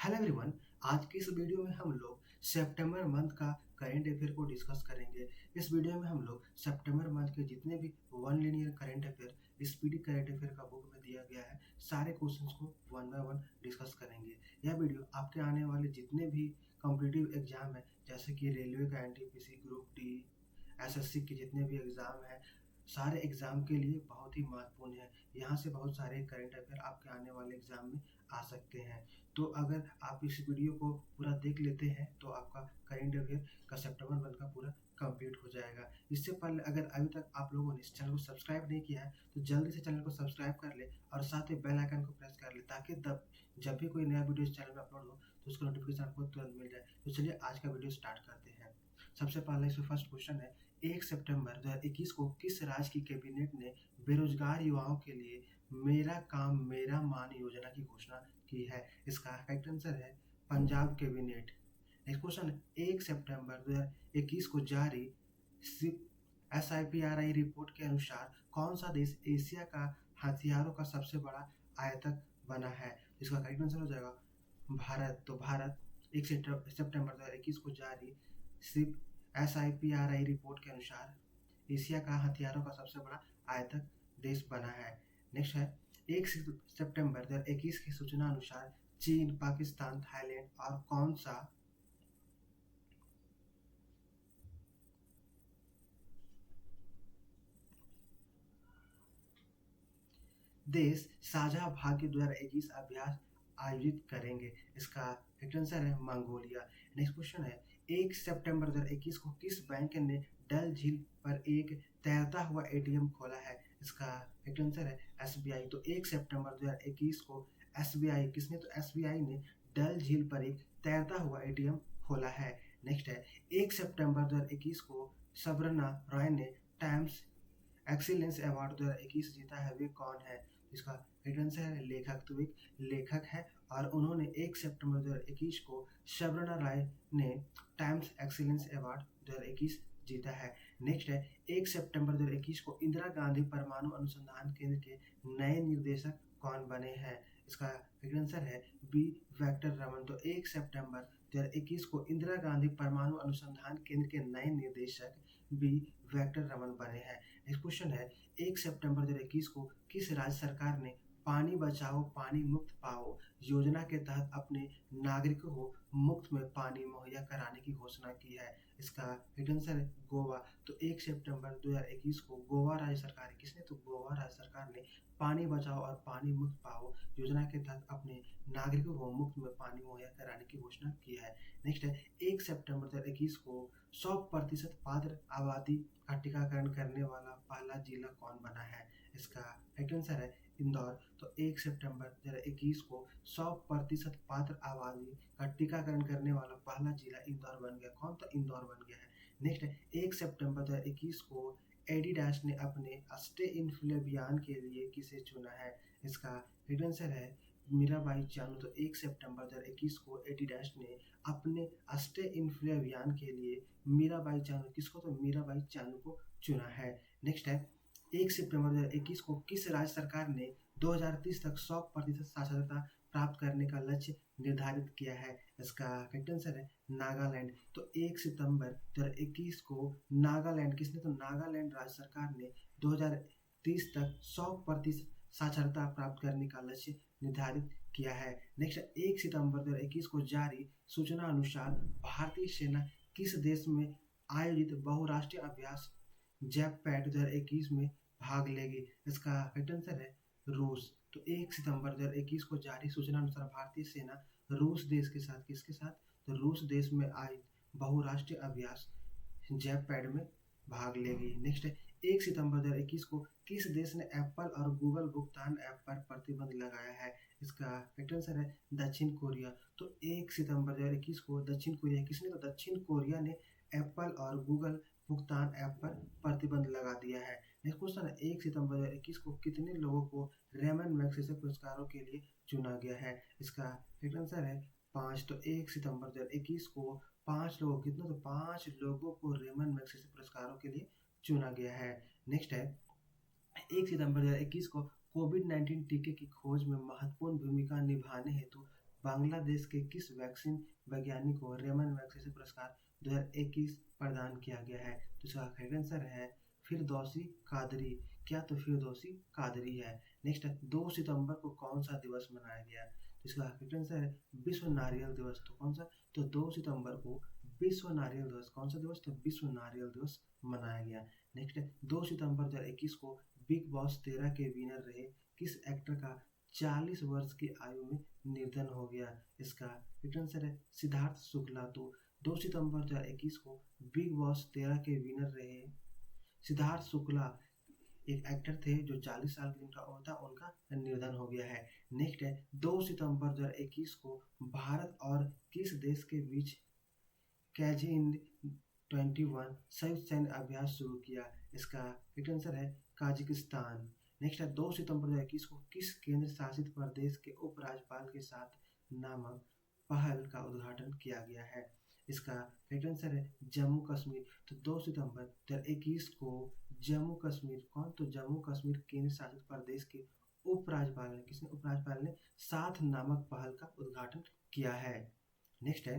Hello everyone. आज की इस वीडियो में हम लोग सितंबर मंथ का करेंट अफेयर को डिस्कस करेंगे। इस वीडियो में हम लोग सितंबर मंथ के जितने भी one linear current affair speedy current affair का बुक में दिया गया है सारे क्वेश्चंस को वन बाय वन डिस्कस करेंगे। यह वीडियो आपके आने वाले जितने भी कॉम्पिटिटिव एग्जाम है जैसे कि रेलवे का एनटीपीसी ग्रुप डी, एसएससी के जितने भी एग्जाम हैं सारे एग्जाम के लिए बहुत ही महत्वपूर्ण है। यहाँ से बहुत सारे करंट अफेयर आपके आने वाले एग्जाम में आ सकते हैं। तो अगर आप इस वीडियो को पूरा देख लेते हैं तो आपका करंट अफेयर का सितंबर मंथ का पूरा कंप्लीट हो जाएगा। इससे पहले अगर अभी तक आप लोगों ने इस चैनल को सब्सक्राइब नहीं किया है तो जल्दी से चैनल को सब्सक्राइब कर ले और साथ ही बेल आइकन को प्रेस कर ले ताकि जब भी कोई नया वीडियो इस चैनल में अपलोड हो तो उसका नोटिफिकेशन आपको तुरंत मिल जाए। तो चलिए आज का वीडियो स्टार्ट करते हैं। सबसे पहले इसमें फर्स्ट क्वेश्चन है, 1 सितंबर 2021 को किस राज्य की कैबिनेट ने बेरोजगार युवाओं के लिए मेरा काम मेरा मान योजना की घोषणा की है? इसका करेक्ट आंसर है पंजाब कैबिनेट। नेक्स्ट क्वेश्चन है, 1 सितंबर 2021 को जारी SIPRI रिपोर्ट के अनुसार कौन सा देश एशिया का हथियारों का सबसे बड़ा आयातक बना है? इसका करेक्ट आंसर हो जाएगा भारत। तो भारत 1 सितंबर 2021 को जारी SIPRI रिपोर्ट के अनुसार एशिया का हथियारों का सबसे बड़ा आयातक देश बना है। नेक्स्ट है, 1 सितंबर 2021 की सूचना अनुसार चीन, पाकिस्तान, थाईलैंड और कौन सा देश साझा भाग्य 2021 अभ्यास आयोजित करेंगे? इसका करेक्ट आंसर है मंगोलिया। नेक्स्ट क्वेश्चन है, 1 सितंबर 2021 को किस बैंक ने डल झील पर एक तैरता हुआ एटीएम खोला है? इसका करेक्ट आंसर है SBI। तो 1 सितंबर 2021 को SBI किसने? तो SBI ने डल झील पर एक तैरता हुआ एटीएम खोला है। नेक्स्ट है, 1 सितंबर 2021 को शबरना रॉय ने टाइम्स एक्सीलेंस अवार्ड 2021 जीता है। वे कौन है? इसका करेक्ट आंसर है लेखक। तो एक लेखक है और उन्होंने 1 सितंबर 2021 को शबरना राय ने टाइम्स एक्सीलेंस अवार्ड 2021 जीता है। नेक्स्ट है, 1 सितंबर 2021 को इंदिरा गांधी परमाणु अनुसंधान केंद्र के नए निदेशक कौन बने हैं? इसका करेक्ट आंसर है बी वेंकट रमन। तो 1 सितंबर 2021 को इंदिरा गांधी परमाणु अनुसंधान केंद्र के नए निदेशक बी वेंकट रमन बने हैं। नेक्स्ट क्वेश्चन है, 1 सितंबर 2021 को किस राज्य सरकार ने पानी बचाओ पानी मुक्त पाओ योजना के तहत अपने नागरिकों को मुफ्त में पानी मुहैया कराने की घोषणा की है? इसका करेक्ट आंसर है गोवा। तो 1 सितंबर 2021 को गोवा राज्य सरकार ने किसने? तो गोवा राज्य सरकार ने पानी बचाओ और पानी मुक्त पाओ योजना के तहत अपने नागरिकों को मुफ्त में पानी मुहैया कराने की घोषणा की है। नेक्स्ट है, 1 सितंबर 2021 को 100% पात्र आबादी का टीकाकरण करने वाला पहला जिला कौन बना है? इसका करेक्ट आंसर है इंदौर। तो 1 सितंबर 2021 को 100% पात्र आबादी का टीकाकरण करने वाला पहला जिला इंदौर बन गया। कौन? तो इंदौर बन गया है। नेक्स्ट है, 1 सितंबर 2021 को एडिडास ने अपने स्टे इन प्ले अभियान के लिए किसे चुना है? इसका करेक्ट आंसर है मीराबाई चानू। तो 1 सितंबर 2021 को एडिडास ने अपने स्टे इन प्ले अभियान के लिए मीराबाई चानू किसको? तो मीराबाई चानू को चुना है। नेक्स्ट है, 1 सितंबर 2021 को किस राज्य सरकार ने 2030 तक 100% साक्षरता प्राप्त करने का लक्ष्य निर्धारित किया है? इसका करेक्ट आंसर है नागालैंड। तो 1 सितंबर 2021 को नागालैंड किसने? तो नागालैंड राज्य सरकार ने 2030 तक 100% साक्षरता प्राप्त करने का लक्ष्य निर्धारित किया है। नेक्स्ट, 1 सितंबर 2021 को जारी सूचना अनुसार भारतीय सेना किस देश में आयोजित बहुराष्ट्रीय अभ्यास जैपपैड 2021 में भाग लेगी? इसका करेक्ट आंसर है रूस। तो 1 सितंबर 2021 को जारी सूचना अनुसार भारतीय सेना रूस देश के साथ किसके साथ? तो रूस देश में आयोजित बहुराष्ट्रीय अभ्यास जैपपैड में भाग लेगी। नेक्स्ट है, 1 सितंबर 2021 को किस देश ने एप्पल और गूगल भुगतान ऐप पर प्रतिबंध लगाया है? इसका करेक्ट आंसर है दक्षिण कोरिया। तो 1 सितंबर 2021 को दक्षिण कोरिया किसने? तो दक्षिण कोरिया ने एप्पल और गूगल भुगतान ऐप पर प्रतिबंध लगा दिया है। नेक्स्ट क्वेश्चन है, 1 सितंबर 2021 को कितने लोगों को रेमन मैग्सेसे पुरस्कारों के लिए चुना गया है? इसका करेक्ट आंसर है 5। तो 1 सितंबर 2021 को 5 लोगों कितने? तो 5 लोगों को रेमन मैग्सेसे पुरस्कारों के लिए चुना गया है। नेक्स्ट है, 1 सितंबर 2021 को कोविड-19 टीके की खोज में महत्वपूर्ण भूमिका निभाने हेतु बांग्लादेश के किस वैक्सीन वैज्ञानिक को रेमन वैक्सीन पुरस्कार 2021 प्रदान किया गया है? तो इसका करेक्ट आंसर है फिरदौसी कादरी। क्या? तो फिरदौसी कादरी है। नेक्स्ट है 2 सितंबर को कौन सा दिवस मनाया गया? तो इसका करेक्ट आंसर है विश्व नारियल दिवस। तो कौन सा? तो 2 सितंबर को विश्व नारियल दिवस। कौन सा दिवस? तो विश्व नारियल दिवस मनाया गया। नेक्स्ट है 2 सितंबर 2021 को बिग बॉस 13 के विनर रहे किस एक्टर का 40 वर्ष की आयु में निधन हो गया? इसका करेक्ट आंसर है सिद्धार्थ शुक्ला। तो 2 सितंबर 2021 को बिग बॉस 13 के विनर रहे सिद्धार्थ शुक्ला एक एक्टर थे जो 40 साल की उनका होता उनका निधन हो गया है। नेक्स्ट है 2 सितंबर 2021 को भारत और किस देश के बीच कैजिन 21 संयुक्त सैन्य अभ्यास शुरू किया? इसका करेक्ट आंसर है काजाकिस्तान। नेक्स्ट है 2 सितंबर 2021 को किस केंद्र शासित प्रदेश के उपराज्यपाल के साथ नामक पहल का उद्घाटन किया गया है? इसका करेक्ट आंसर है जम्मू कश्मीर। तो 2 सितंबर 2021 को जम्मू कश्मीर कौन? तो जम्मू कश्मीर केंद्र शासित प्रदेश के उपराज्यपाल ने किसने? उपराज्यपाल ने साथ नामक पहल का उद्घाटन किया है। नेक्स्ट है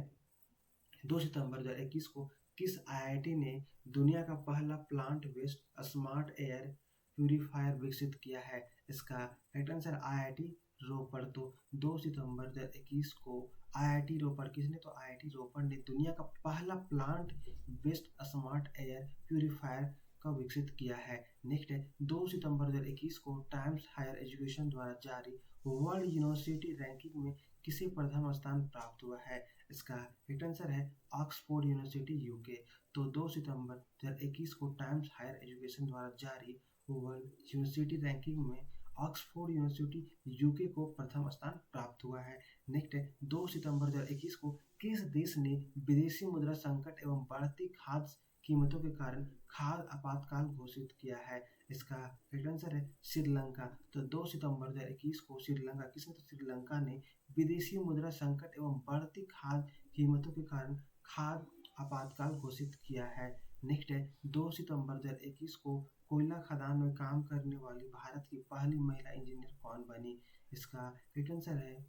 2 सितंबर 2021 को किस आईआईटी ने दुनिया का पहला plant based smart air purifier विकसित किया है? इसका करेक्ट आंसर आईआईटी रोपड़। तो 2 सितंबर 2021 को आईआईटी रोपड़ किसने? तो आईआईटी रोपड़ ने दुनिया का पहला plant based smart air purifier का विकसित किया है। नेक्स्ट है 2 सितंबर 2021 को टाइम्स हायर एजुकेशन द्वारा जारी वर्ल्ड यूनिवर्सिटी रैंकिंग में किसे प्रथम स्थान प्राप्त हुआ है? इसका करेक्ट आंसर है ऑक्सफोर्ड यूनिवर्सिटी यूके। तो 2 सितंबर 2021 को टाइम्स हायर एजुकेशन द्वारा जारी वर्ल्ड यूनिवर्सिटी रैंकिंग में ऑक्सफोर्ड यूनिवर्सिटी यूके को प्रथम स्थान प्राप्त हुआ है। नेक्स्ट है 2 सितंबर 2021 को किस देश ने विदेशी मुद्रा संकट एवं बढ़ती खाद्य कीमतों के कारण खाद्य आपातकाल घोषित किया है? इसका करेक्ट आंसर है श्रीलंका। तो 2 सितंबर 2021 को श्रीलंका किसने? तो श्रीलंका ने विदेशी मुद्रा संकट एवं बढ़ती खाद्य कीमतों के कारण खाद्य आपातकाल घोषित किया है। नेक्स्ट है 2 सितंबर 2021 को कोयला खदान में काम करने वाली भारत की पहली महिला इंजीनियर कौन बनी? इसका करेक्ट आंसर है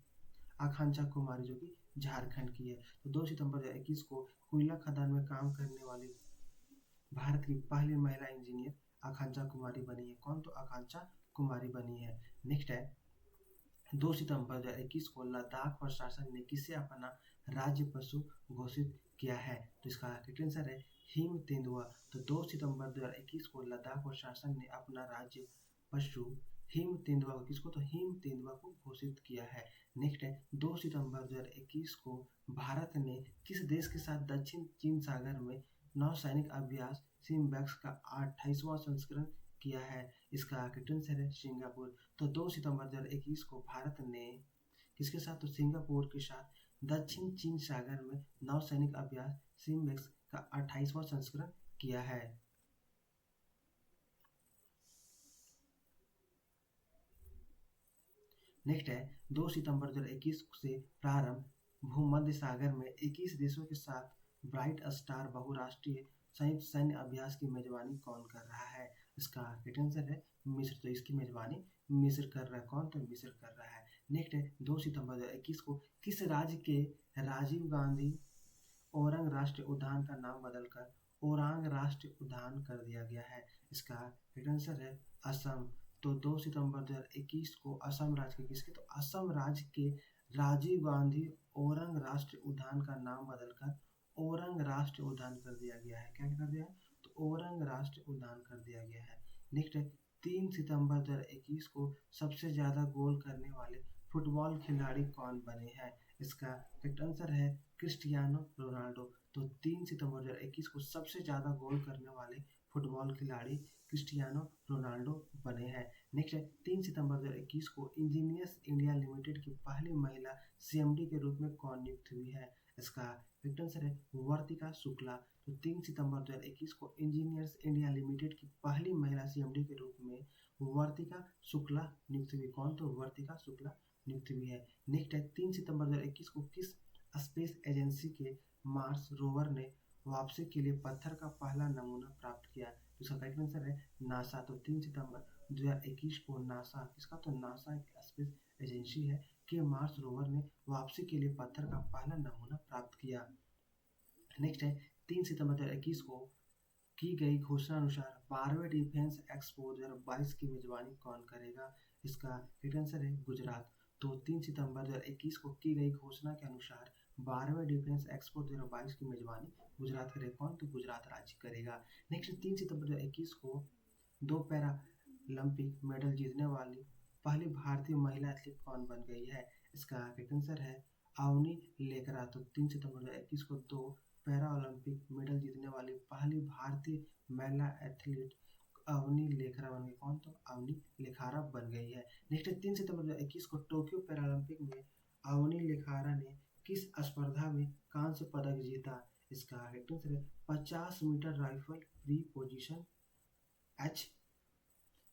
आकांक्षा कुमारी जो कि झारखंड की है। तो 2 सितंबर 2021 को कोयला खदान में काम करने वाली भारत की पहली महिला इंजीनियर आकांक्षा कुमारी बनी है। कौन? तो आकांक्षा कुमारी बनी है। नेक्स्ट है 2 सितंबर 2021 को लद्दाख प्रशासन ने किसे अपना राज्य पशु घोषित किया है? तो इसका करेक्ट आंसर है हिम तेंदुआ। तो 2 सितंबर 2021 को लद्दाख प्रशासन ने अपना राज्य पशु हिम तेंदुआ को किसको? तो हिम तेंदुआ को घोषित किया है। नेक्स्ट है 2 सितंबर 2021 को भारत ने किस देश के साथ दक्षिण चीन सागर में नौसैनिक अभ्यास सिम्बैक्स का 28वां संस्करण किया है? इसका करेक्ट आंसर है सिंगापुर। तो 2 सितंबर 2021 को भारत ने किसके साथ? तो सिंगापुर के साथ दक्षिण चीन सागर में नौसैनिक अभ्यास सिम्बैक्स का 28वां संस्करण किया है। नेक्स्ट है 2 सितंबर 2021 से प्रारंभ भूमध्य सागर में 21 देशों के साथ ब्राइट स्टार बहुराष्ट्रीय संयुक्त सैन्य अभ्यास की मेजबानी कौन कर रहा है? इसका करेक्ट आंसर है मिस्र। तो इसकी मेजबानी मिस्र कर रहा है। कौन? तो मिस्र कर रहा है। नेक्स्ट है 2 सितंबर 2021 को किस राज्य के राजीव गांधी ओरंग राष्ट्रीय उद्यान का नाम बदलकर ओरांग राष्ट्रीय उद्यान कर दिया गया है? इसका करेक्ट आंसर है असम। तो 2 सितंबर 2021 को असम राज्य के किसके? तो असम राज्य के राजीव गांधी ओरंग राष्ट्रीय उद्यान का नाम बदलकर ओरंग राष्ट्रीय उद्यान कर दिया गया है। क्या कर दिया है? तो ओरंग राष्ट्रीय उद्यान कर दिया गया है। नेक्स्ट है 3 सितंबर 2021 को सबसे ज्यादा गोल करने वाले फुटबॉल खिलाड़ी कौन बने हैं? इसका करेक्ट आंसर है क्रिस्टियानो रोनाल्डो। तो 3 सितंबर 2021 को सबसे ज्यादा गोल करने वाले फुटबॉल खिलाड़ी क्रिस्टियानो रोनाल्डो बने हैं। नेक्स्ट है 3 सितंबर 2021 को इंजीनियर्स इंडिया लिमिटेड की पहली महिला सीएमडी के रूप में कौन नियुक्त हुई है? इसका करेक्ट आंसर है वर्तिका शुक्ला। तो 3 सितंबर 2021 को इंजीनियर्स इंडिया लिमिटेड की पहली महिला सीएमडी के रूप में वर्तिका शुक्ला नियुक्त हुई। कौन? तो वर्तिका शुक्ला नियुक्त हुई है। नेक्स्ट है 3 सितंबर 2021 को किस स्पेस एजेंसी के मार्स रोवर ने वापसी के लिए पत्थर का पहला नमूना प्राप्त किया? इसका करेक्ट आंसर है नासा। तो 3 सितंबर 2021 को नासा किसका? तो नासा एक स्पेस एजेंसी है के मार्स रोवर ने वापसी के लिए पत्थर का पहला नमूना प्राप्त किया। नेक्स्ट है 3 सितंबर 2021 को की गई घोषणा अनुसार 12वें डिफेंस एक्सपो 2022 की मेजबानी कौन करेगा? इसका राइट आंसर है गुजरात। तो 3 सितंबर 2021 को की गई घोषणा के अनुसार 12वें डिफेंस एक्सपो 2022 की मेजबानी गुजरात करेगा। कौन? तो गुजरात राज्य करेगा। नेक्स्ट 3 सितंबर 2021 को 2 पैरा ओलंपिक मेडल जीतने वाली पहली भारतीय महिला एथलीट कौन बन गई है? इसका राइट आंसर है अवनी लेकरा। तो 3 सितंबर 2021 को 2 पैरा ओलंपिक मेडल जीतने वाली पहली भारतीय महिला एथलीट अवनी लेखरा बन गई। कौन? तो अवनी लेखारा बन गई है। नेक्स्ट 3 सितंबर 2021 को टोक्यो पैरालंपिक में अवनी लेखारा ने किस स्पर्धा में कांस्य पदक जीता? इसका राइट आंसर है 50 metre rifle free position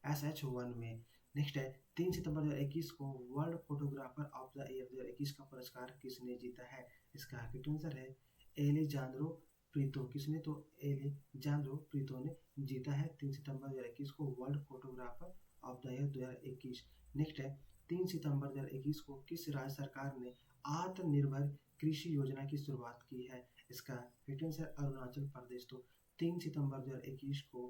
SH1 में। नेक्स्ट है 3 सितंबर 2021 को world photographer of the year 2021 का पुरस्कार किसने जीता है? इसका राइट आंसर है एलेजांद्रो प्रीतो। किसने? तो एलेजांद्रो प्रीतो ने जीता है 3 सितंबर 2021 को world photographer of the year 2021। Next है 3 सितंबर 2021 को किस राज्य सरकार ने आत्मनिर्भर कृषि योजना की शुरुआत की है? इसका राइट आंसर अरुणाचल प्रदेश। तो 3 सितंबर 2021 को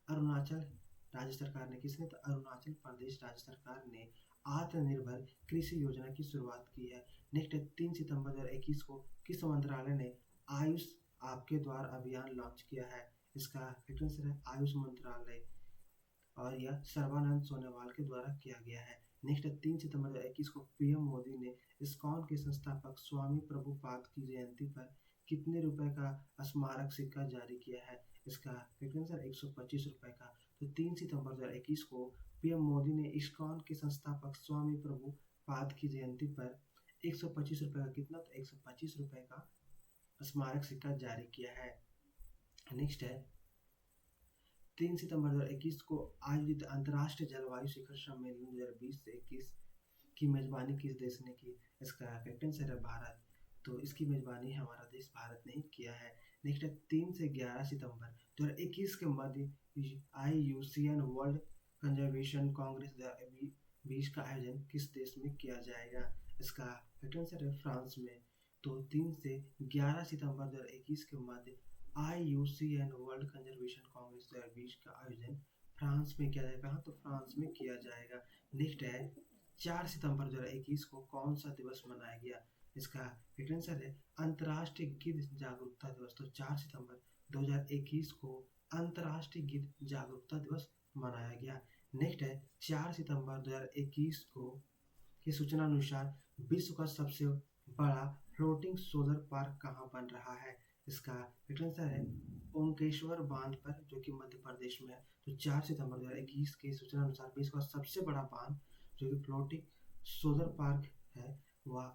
अरुणाचल राज्य सरकार ने किसने? तो अरुणाचल प्रदेश राज्य सरकार ने आत्मनिर्भर कृषि योजना की शुरुआत की है। नेक्स्ट 3 सितंबर 2021 को किस मंत्रालय ने आयुष आपके द्वार अभियान लॉन्च किया है? इसका राइट आंसर है आयुष मंत्रालय और यह सर्बानंद सोनोवाल के द्वारा किया गया है। नेक्स्ट 3 सितंबर 2021 को पीएम मोदी ने इस्कॉन के संस्थापक स्वामी प्रभुपाद की जयंती पर कितने रुपए का स्मारक सिक्का जारी किया है? इसका राइट आंसर 125 रुपए का। तो 3 सितंबर 2021 को पीएम मोदी ने इस्कॉन के संस्थापक स्वामी प्रभुपाद की जयंती पर 125 रुपए का कितना? तो 125 रुपए का स्मारक सिक्का जारी किया है। नेक्स्ट है 3 सितंबर 2021 को आयोजित अंतर्राष्ट्रीय जलवायु शिखर सम्मेलन 2020 से 21 की मेजबानी किस देश ने की? इसका राइट आंसर है भारत। तो इसकी मेजबानी हमारा देश भारत ने किया है। नेक्स्ट है 3 से 11 सितंबर 2021 के मध्य IUCN वर्ल्ड कंजर्वेशन कांग्रेस 2020 का आयोजन किस देश में किया जाएगा? इसका राइट आंसर है फ्रांस में। तो 3 से 11 सितंबर 2021 के मध्य IUCN वर्ल्ड कंजर्वेशन कांग्रेस 2020 का आयोजन फ्रांस में किया जाएगा। तो फ्रांस में किया जाएगा। नेक्स्ट है 4 सितंबर 2021 को कौन सा दिवस मनाया गया? इसका राइट आंसर है अंतर्राष्ट्रीय गिद्ध जागरूकता दिवस। तो 4 सितंबर 2021 को अंतर्राष्ट्रीय गिद्ध जागरूकता दिवस मनाया गया। नेक्स्ट है 4 सितंबर 2021 को की सूचना अनुसार विश्व का सबसे बड़ा फ्लोटिंग सोलर पार्क कहाँ बन रहा है? इसका राइट आंसर है ओंकेश्वर बांध पर, जो कि मध्य प्रदेश में है। तो 4 सितंबर 2021 की सूचना अनुसार विश्व का सबसे बड़ा बांध जो कि फ्लोटिंग सोलर पार्क है वह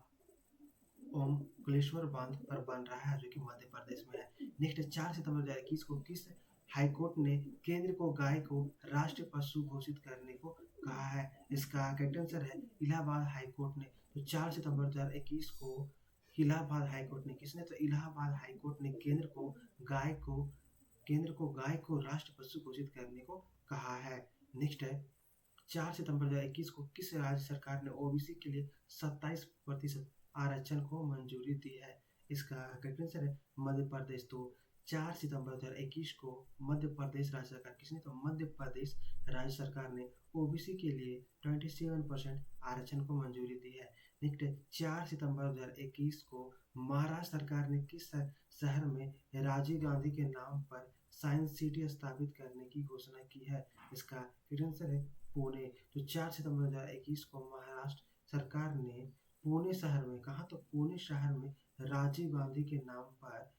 ओंकेश्वर बांध पर बन रहा है, जो कि मध्य प्रदेश में है। नेक्स्ट 4 सितंबर 2021 को किस हाईकोर्ट ने केंद्र को गाय को राष्ट्रीय पशु घोषित करने को कहा है? इसका राइट आंसर है इलाहाबाद हाईकोर्ट ने। तो 4 सितंबर 2021 को इलाहाबाद हाईकोर्ट ने किसने? तो इलाहाबाद हाईकोर्ट ने केंद्र को गाय को राष्ट्रीय पशु घोषित करने को कहा है। नेक्स्ट है 4 सितंबर 2021 को किस राज्य सरकार ने ओबीसी के लिए 27% आरक्षण को मंजूरी दी है? इसका राइट आंसर है मध्य प्रदेश। तो 4 सितंबर 2021 को मध्य प्रदेश राज्य सरकार किसने? तो मध्य प्रदेश राज्य सरकार ने ओबीसी के लिए 27% आरक्षण को मंजूरी दी है। नेक्स्ट 4 सितंबर 2021 को महाराष्ट्र सरकार ने किस शहर में राजीव गांधी के नाम पर साइंस सिटी स्थापित करने की घोषणा की है? इसका राइट आंसर है पुणे। तो 4 सितंबर 2021 को महाराष्ट्र सरकार ने पुणे शहर में, कहा तो पुणे शहर में राजीव गांधी के नाम पर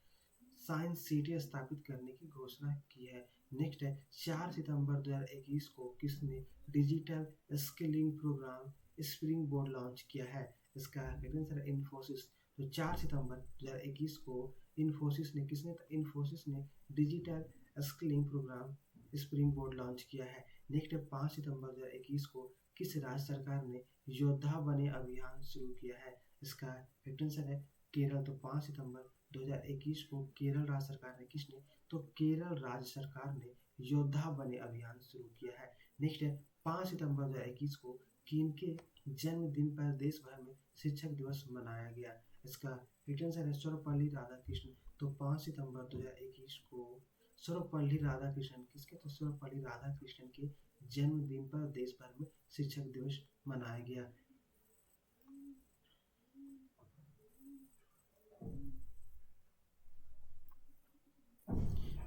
साइंस सिटी स्थापित करने की घोषणा की है। नेक्स्ट है 4 सितंबर 2021 को किसने digital skilling program springboard launch किया है? इसका राइट आंसर है इन्फोसिस। तो 4 सितंबर 2021 को इन्फोसिस ने किसने? तो इन्फोसिस ने digital skilling program springboard launch किया है। नेक्स्ट 5 सितंबर 2021 को किस राज्य सरकार ने योद्धा बने अभियान शुरू किया है? इसका राइट आंसर है केरल। तो 5 सितंबर 2021 को केरल राज्य सरकार ने किसने? तो केरल राज्य सरकार ने योद्धा बने अभियान शुरू किया है। नेक्स्ट है 5 सितंबर 2021 को किनके जन्मदिन पर देश भर में शिक्षक दिवस मनाया गया? इसका राइट आंसर है सर्वपल्ली राधाकृष्णन। तो 5 सितंबर 2021 को सर्वपल्ली राधाकृष्णन, किसके? तो सर्वपल्ली राधाकृष्णन के जन्मदिन पर देश भर में शिक्षक दिवस मनाया गया।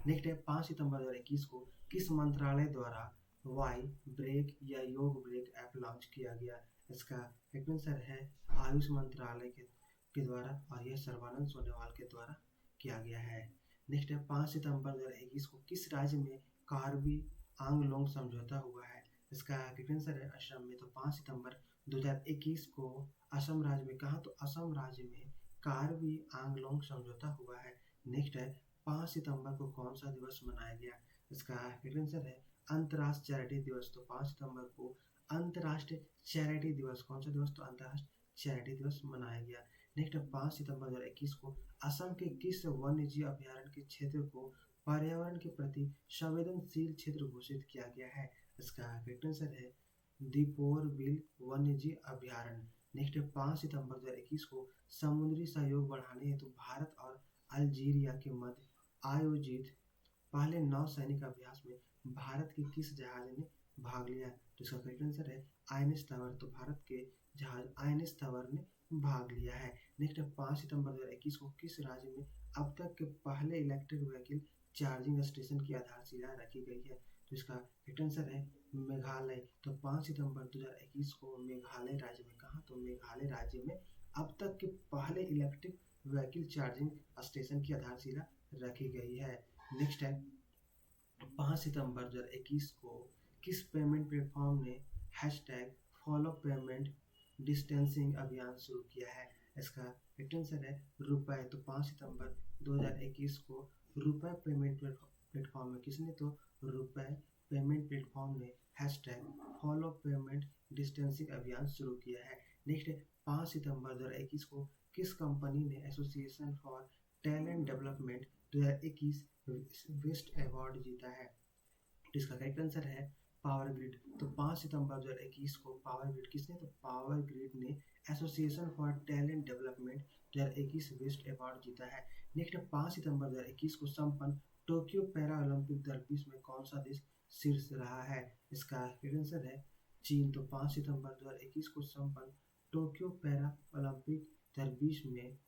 नेक्स्ट है 5 सितंबर 2021 को किस मंत्रालय द्वारा वाई ब्रेक या योग ब्रेक ऐप लॉन्च किया गया? इसका राइट आंसर है आयुष मंत्रालय के द्वारा, और यह सर्बानंद सोनोवाल के द्वारा किया गया है। नेक्स्ट है 5 सितंबर 2021 को किस राज्य में कार्बी आंगलोंग समझौता हुआ है? इसका राइट आंसर है असम में। तो 5 सितंबर 2021 को असम राज्य में, कहा? तो असम राज्य में कार्बी आंगलोंग समझौता हुआ है। नेक्स्ट है 5 सितंबर को कौन सा दिवस मनाया गया? इसका राइट आंसर है अंतर्राष्ट्रीय चैरिटी दिवस। तो 5 सितंबर को अंतर्राष्ट्रीय चैरिटी दिवस, कौन सा दिवस? तो अंतर्राष्ट्रीय चैरिटी दिवस मनाया गया। नेक्स्ट 5 सितंबर 2021 को असम के किस वन्य जीव अभयारण्य के क्षेत्र को पर्यावरण के प्रति संवेदनशील क्षेत्र घोषित किया गया है? इसका राइट आंसर है दीपोर बिल वन्य जीव अभयारण्य। नेक्स्ट 5 सितंबर 2021 को समुद्री सहयोग बढ़ाने हेतु भारत और अल्जीरिया के मध्य आयोजित पहले नौसैनिक अभ्यास में भारत के किस जहाज ने भाग लिया? तो इसका करेक्ट आंसर है आईएनएस तंवर। तो भारत के जहाज आईएनएस तंवर ने भाग लिया है। नेक्स्ट 5 सितंबर 2021 को किस राज्य में अब तक के पहले इलेक्ट्रिक व्हीकल चार्जिंग स्टेशन की आधारशिला रखी गई है? तो इसका करेक्ट आंसर है मेघालय। तो 5 सितंबर 2021 को मेघालय राज्य में, कहा? तो मेघालय राज्य में अब तक के पहले इलेक्ट्रिक व्हीकल चार्जिंग स्टेशन की आधारशिला रखी गई है। नेक्स्ट है 5 सितंबर 2021 को किस पेमेंट प्लेटफॉर्म ने हैशटैग फॉलो पेमेंट डिस्टेंसिंग अभियान शुरू किया है? इसका राइट आंसर है रुपए। तो 5 सितंबर 2021 को रुपए पेमेंट प्लेटफॉर्म में, किसने? तो रुपए पेमेंट प्लेटफॉर्म ने हैशटैग फॉलो पेमेंट डिस्टेंसिंग अभियान शुरू किया है। नेक्स्ट 5 सितंबर 2021 को किस कंपनी ने association for talent development 2021 best award जीता है? इसका करेक्ट आंसर है पावर ग्रिड। तो 5 सितंबर 2021 को पावर ग्रिड, किसने? तो पावर ग्रिड ने association for talent development 2021 best award जीता है। नेक्स्ट 5 सितंबर 2021 को संपन्न टोक्यो पैरा ओलंपिक 2020 में कौन सा देश शीर्ष रहा है? इसका राइट आंसर है चीन। तो 5 सितंबर 2021 को संपन्न टोक्यो पैरा ओलंपिक 2020 में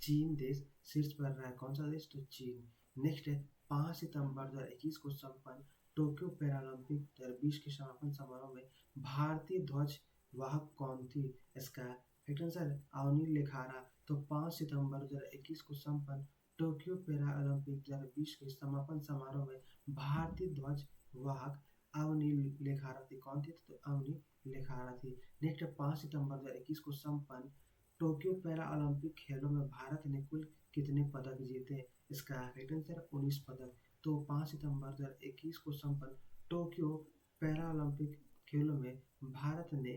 चीन देश शीर्ष पर रहा है। कौन सा देश? तो चीन। नेक्स्ट है 5 सितंबर 2021 को संपन्न टोक्यो पैरालंपिक 2020 के समापन समारोह में भारतीय ध्वज वाहक कौन थी? इसका राइट आंसर अवनी लेखारा। तो 5 सितंबर 2021 को संपन्न टोक्यो पैरालंपिक 2020 के समापन समारोह में भारतीय ध्वज वाहक अवनी लेखारा थी। कौन थी? तो अवनी लेखारा थी। नेक्स्ट 5 सितंबर 2021 को संपन्न टोक्यो पैरा ओलंपिक खेलों में भारत ने कुल कितने पदक जीते? इसका राइट आंसर 19 पदक। तो 5 सितंबर 2021 को संपन्न टोक्यो पैरा ओलंपिक खेलों में भारत ने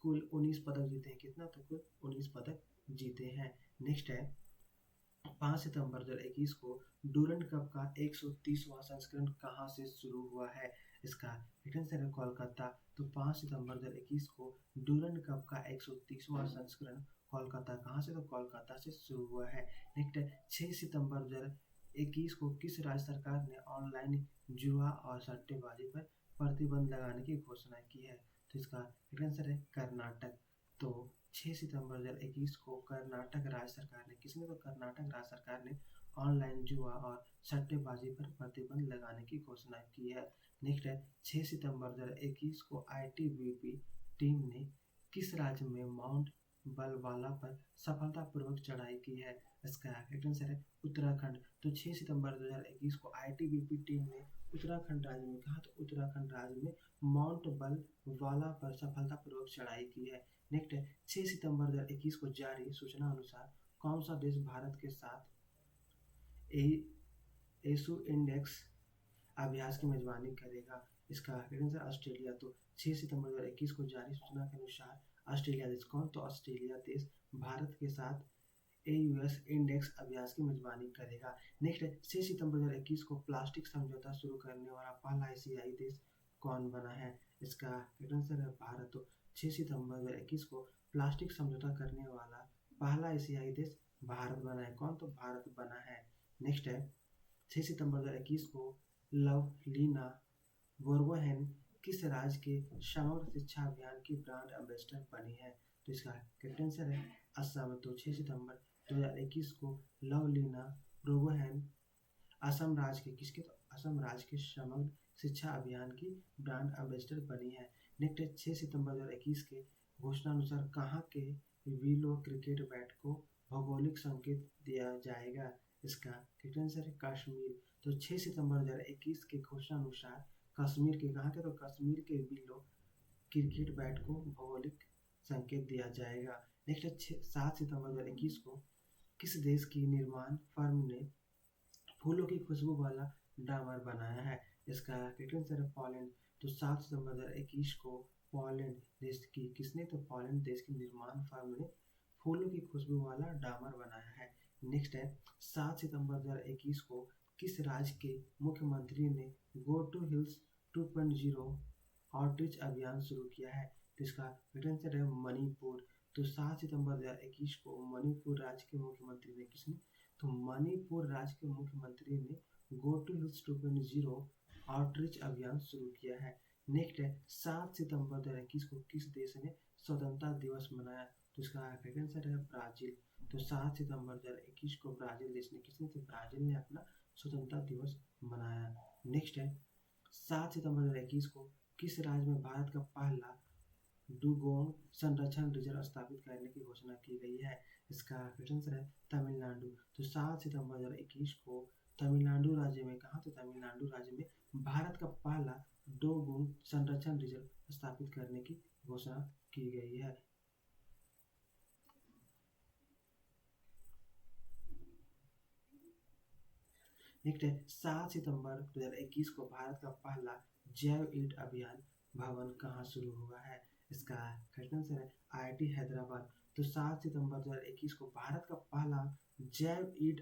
कुल 19 पदक जीते हैं। कितना? तो कुल 19 पदक जीते हैं। नेक्स्ट है 5 सितंबर 2021 को डूरंड कप का 130वां संस्करण कहाँ से शुरू हुआ है? इसका राइट आंसर है कोलकाता। तो 5 सितंबर 2021 को डूरंड कप का 130वां संस्करण कोलकाता, कहाँ से? तो कोलकाता से शुरू हुआ है। नेक्स्ट 6 सितंबर 2021 को किस राज्य सरकार ने ऑनलाइन जुआ और सट्टेबाजी पर प्रतिबंध लगाने की घोषणा की है? तो इसका राइट आंसर है कर्नाटक। तो 6 सितंबर 2021 को कर्नाटक राज्य सरकार ने, किसने? तो कर्नाटक राज्य सरकार ने ऑनलाइन जुआ और सट्टेबाजी पर प्रतिबंध लगाने की घोषणा की है। नेक्स्ट है 6 सितंबर 2021 को आईटीबीपी टीम ने किस राज्य में माउंट बलवाला पर सफलतापूर्वक चढ़ाई की है? इसका राइट आंसर है उत्तराखंड। तो 6 सितंबर 2021 को आईटीबीपी टीम ने उत्तराखंड राज्य में, कहा? तो उत्तराखंड राज्य में माउंट बलवाला पर सफलतापूर्वक चढ़ाई की है। नेक्स्ट है 6 सितंबर 2021 को जारी सूचना अनुसार कौन सा देश भारत के साथ एसु इंडेक्स अभ्यास की मेजबानी करेगा? इसका राइट आंसर ऑस्ट्रेलिया। तो 6 सितंबर 2021 को जारी सूचना के अनुसार ऑस्ट्रेलिया देश, कौन? तो ऑस्ट्रेलिया देश भारत के साथ एयूएस इंडेक्स अभ्यास की मेजबानी करेगा। नेक्स्ट 6 सितंबर 2021 को प्लास्टिक समझौता शुरू करने वाला पहला एशियाई देश कौन बना है? इसका राइट आंसर है भारत। तो 6 सितंबर 2021 को प्लास्टिक समझौता करने वाला पहला एशियाई देश भारत बना है। कौन? तो भारत बना है। नेक्स्ट है 6 सितंबर 2021 को लवलीना बोरगोहेन किस राज्य के समग्र शिक्षा अभियान की ब्रांड एम्बेसडर बनी है? तो इसका करेक्ट आंसर है असम। तो 6 सितंबर 2021 को लवलीना बोरगोहेन असम राज्य के किसके? तो असम राज्य के समग्र शिक्षा अभियान की ब्रांड एम्बेसडर बनी है। नेक्स्ट 6 सितंबर 2021 के घोषणा अनुसार कहाँ के विलो क्रिकेट बैट को भौगोलिक संकेत दिया जाएगा? इसका करेक्ट आंसर है कश्मीर। तो 6 सितंबर 2021 के घोषणा अनुसार कश्मीर के कहाँ के? तो कश्मीर के विलो क्रिकेट बैट को भौगोलिक संकेत दिया जाएगा। नेक्स्ट 7 सितंबर 2021 को किस देश की निर्माण फर्म ने फूलों की खुशबू वाला डामर बनाया है? इसका करेक्ट आंसर है पोलैंड। तो 7 सितंबर 2021 को पोलैंड देश की किसने? तो पोलैंड देश की निर्माण फर्म ने फूलों की खुशबू वाला डामर बनाया है। नेक्स्ट है 7 सितंबर 2021 को किस राज्य के मुख्यमंत्री ने गो टू हिल्स 2.0 आउटरीच अभियान शुरू किया है? तो इसका करेक्ट आंसर है मणिपुर। तो 7 सितंबर 2021 को मणिपुर राज्य के मुख्यमंत्री ने किसने? तो मणिपुर राज्य के मुख्यमंत्री ने गो टू हिल्स 2.0 आउटरीच अभियान शुरू किया है। नेक्स्ट है 7 सितंबर 2021 को किस देश ने स्वतंत्रता दिवस मनाया? तो इसका करेक्ट आंसर है ब्राजील। तो 7 सितंबर 2021 को ब्राजील देश ने किसने? तो ब्राजील ने अपना स्वतंत्रता दिवस मनाया। नेक्स्ट है 7 सितंबर 2021 को किस राज्य में भारत का पहला डुगोंग संरक्षण रिजर्व स्थापित करने की घोषणा की गई है? इसका करेक्ट आंसर है तमिलनाडु। तो 7 सितंबर 2021 को तमिलनाडु राज्य में कहा? तो तमिलनाडु राज्य में भारत का पहला डोगोंग संरक्षण रिजर्व स्थापित करने की घोषणा की गई है। नेक्स्ट है 7 सितंबर 2021 को भारत का पहला जैव ईंट अभियान भवन कहाँ शुरू हुआ है? इसका करेक्ट आंसर है IIT हैदराबाद। तो 7 सितंबर 2021 को भारत का पहला जैव ईंट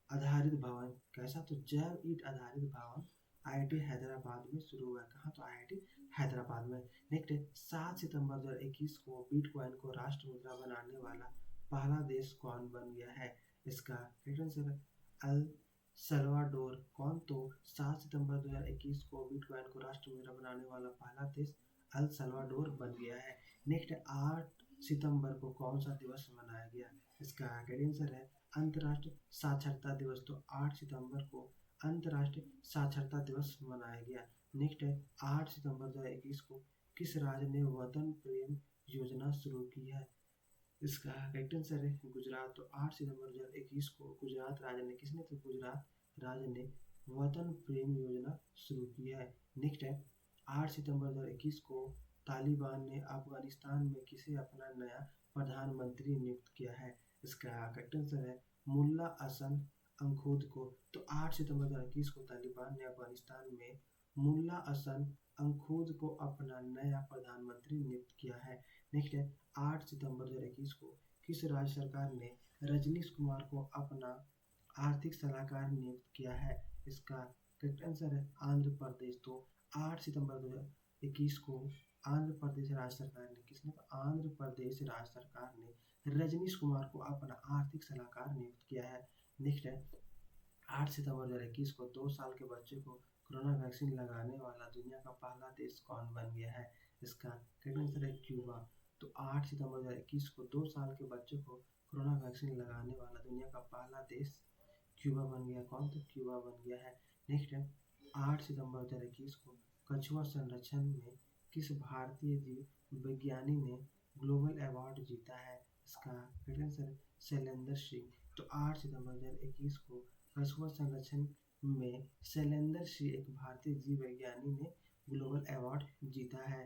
आधारित भवन कैसा? तो जैव ईंट आधारित भवन IIT हैदराबाद में शुरू हुआ। कहाँ? तो IIT हैदराबाद में। नेक्स्ट 7 सितंबर 2021 को बिटकॉइन को राष्ट्र मुद्रा बनाने वाला पहला देश कौन बन गया है? इसका करेक्ट आंसर है अल सल्वाडोर। कौन? तो 7 सितंबर 2021 को बिटकॉइन को राष्ट्र मुद्रा बनाने वाला पहला देश अल सल्वाडोर बन गया है। नेक्स्ट 8 सितंबर को कौन सा दिवस मनाया गया? इसका करेक्ट आंसर है अंतर्राष्ट्रीय साक्षरता दिवस। तो 8 सितंबर को अंतर्राष्ट्रीय साक्षरता दिवस मनाया गया। नेक्स्ट है 8 सितंबर 2021 को किस राज्य ने वतन प्रेम योजना शुरू की है? इसका करेक्ट आंसर है गुजरात। तो 8 सितंबर 2021 को गुजरात राज्य ने किसने? तो गुजरात राज्य ने वतन प्रेम योजना शुरू की है। नेक्स्ट है 8 सितंबर 2021 को तालिबान ने अफगानिस्तान में किसे अपना नया प्रधानमंत्री नियुक्त किया है? इसका करेक्ट आंसर है मुल्ला हसन अंखुद को। तो 8 सितंबर 2021 को तालिबान ने अफगानिस्तान में मुल्ला हसन अंखुद को अपना नया प्रधानमंत्री नियुक्त किया है। नेक्स्ट है 8 सितंबर 2021 को किस राज्य सरकार ने रजनीश कुमार को अपना आर्थिक सलाहकार नियुक्त किया है? इसका करेक्ट आंसर है आंध्र प्रदेश। तो 8 सितंबर 2021 को आंध्र प्रदेश राज्य सरकार ने किसने? तो आंध्र प्रदेश राज्य सरकार ने रजनीश कुमार को अपना आर्थिक सलाहकार नियुक्त किया है। नेक्स्ट है 8 सितंबर 2021 को 2 साल के बच्चे को कोरोना वैक्सीन लगाने वाला दुनिया का पहला देश कौन बन गया है? इसका करेक्ट आंसर है क्यूबा। तो 8 सितंबर 2021 को 2 साल के बच्चे को कोरोना वैक्सीन लगाने वाला दुनिया का पहला देश क्यूबा बन गया। कौन? तो क्यूबा बन गया है। नेक्स्ट है 8 सितंबर 2021 को कछुआ संरक्षण में किस भारतीय जीव विज्ञानी ने ग्लोबल अवार्ड जीता है? इसका करेक्ट आंसर है शैलेंद्र सिंह। तो 8 सितंबर 2021 को कछुआ संरक्षण में शैलेंद्र सिंह एक भारतीय जीव विज्ञानी ने ग्लोबल अवार्ड जीता है।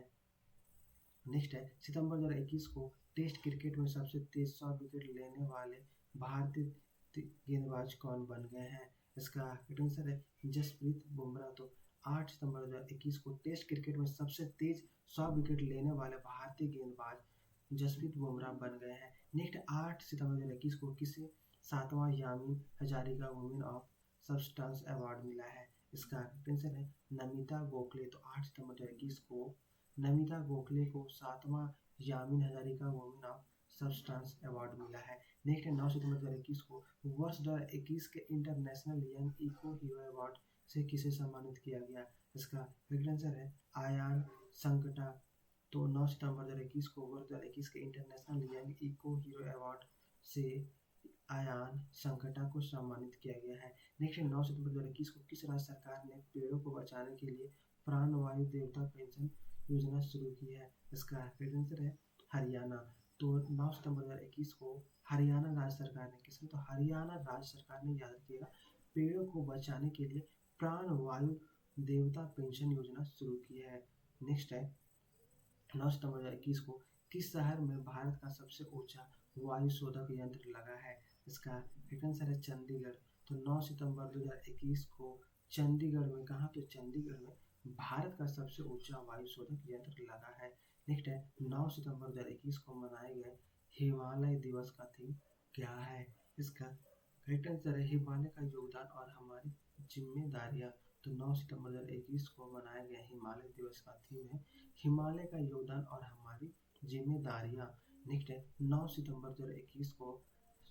नेक्स्ट है सितंबर 2021 को टेस्ट क्रिकेट में सबसे तेज 100 विकेट लेने वाले भारतीय गेंदबाज कौन बन गए हैं? इसका करेक्ट आंसर है जसप्रीत बुमराह। तो 8 सितंबर 2021 को टेस्ट क्रिकेट में सबसे तेज 100 विकेट लेने वाले भारतीय गेंदबाज जसप्रीत बुमराह बन गए हैं। नेक्स्ट 8 सितंबर 2021 को किसे 7वां Yamini Hazarika women of substance award मिला है? इसका करेक्ट आंसर है नमिता गोखले। तो 8 सितंबर 2021 को नमिता गोखले को 7वां Yamini Hazarika women of substance award मिला है। नेक्स्ट है 9 सितंबर 2021 को वर्ष 2021 के international young eco hero award से किसे सम्मानित किया गया। इसका करेक्ट आंसर है आयान संकटा। तो 9 सितंबर 2021 को वर्ष 2021 के international young eco hero award से आयान संकटा को सम्मानित किया गया है। नेक्स्ट 9 सितंबर 2021 को किस राज्य सरकार ने पेड़ों को बचाने के लिए प्राणवायु देवता पेंशन योजना शुरू की है। इसका करेक्ट आंसर है हरियाणा। तो 9 सितंबर 2021 को हरियाणा राज्य सरकार ने किसने, तो हरियाणा राज्य सरकार ने, याद रखिएगा, पेड़ों को बचाने के लिए प्राणवायु देवता पेंशन योजना शुरू की है। नेक्स्ट है 9 सितंबर 2021 को किस शहर में भारत का सबसे ऊंचा वायु शोधक यंत्र लगा है। इसका करेक्ट आंसर है चंडीगढ़। तो 9 सितंबर 2021 को चंडीगढ़ में, कहाँ, तो चंडीगढ़ में भारत का सबसे ऊंचा वायु शोधक यंत्र लगा है। नेक्स्ट है 9 सितंबर 2021 को मनाए गए हिमालय दिवस का थीम क्या है। इसका करेक्ट आंसर है हिमालय का योगदान और हमारी जिम्मेदारियां। तो 9 सितंबर 2021 को मनाया गया हिमालय दिवस का थीम है हिमालय का योगदान और हमारी जिम्मेदारियां। नेक्स्ट है 9 सितंबर 2021 को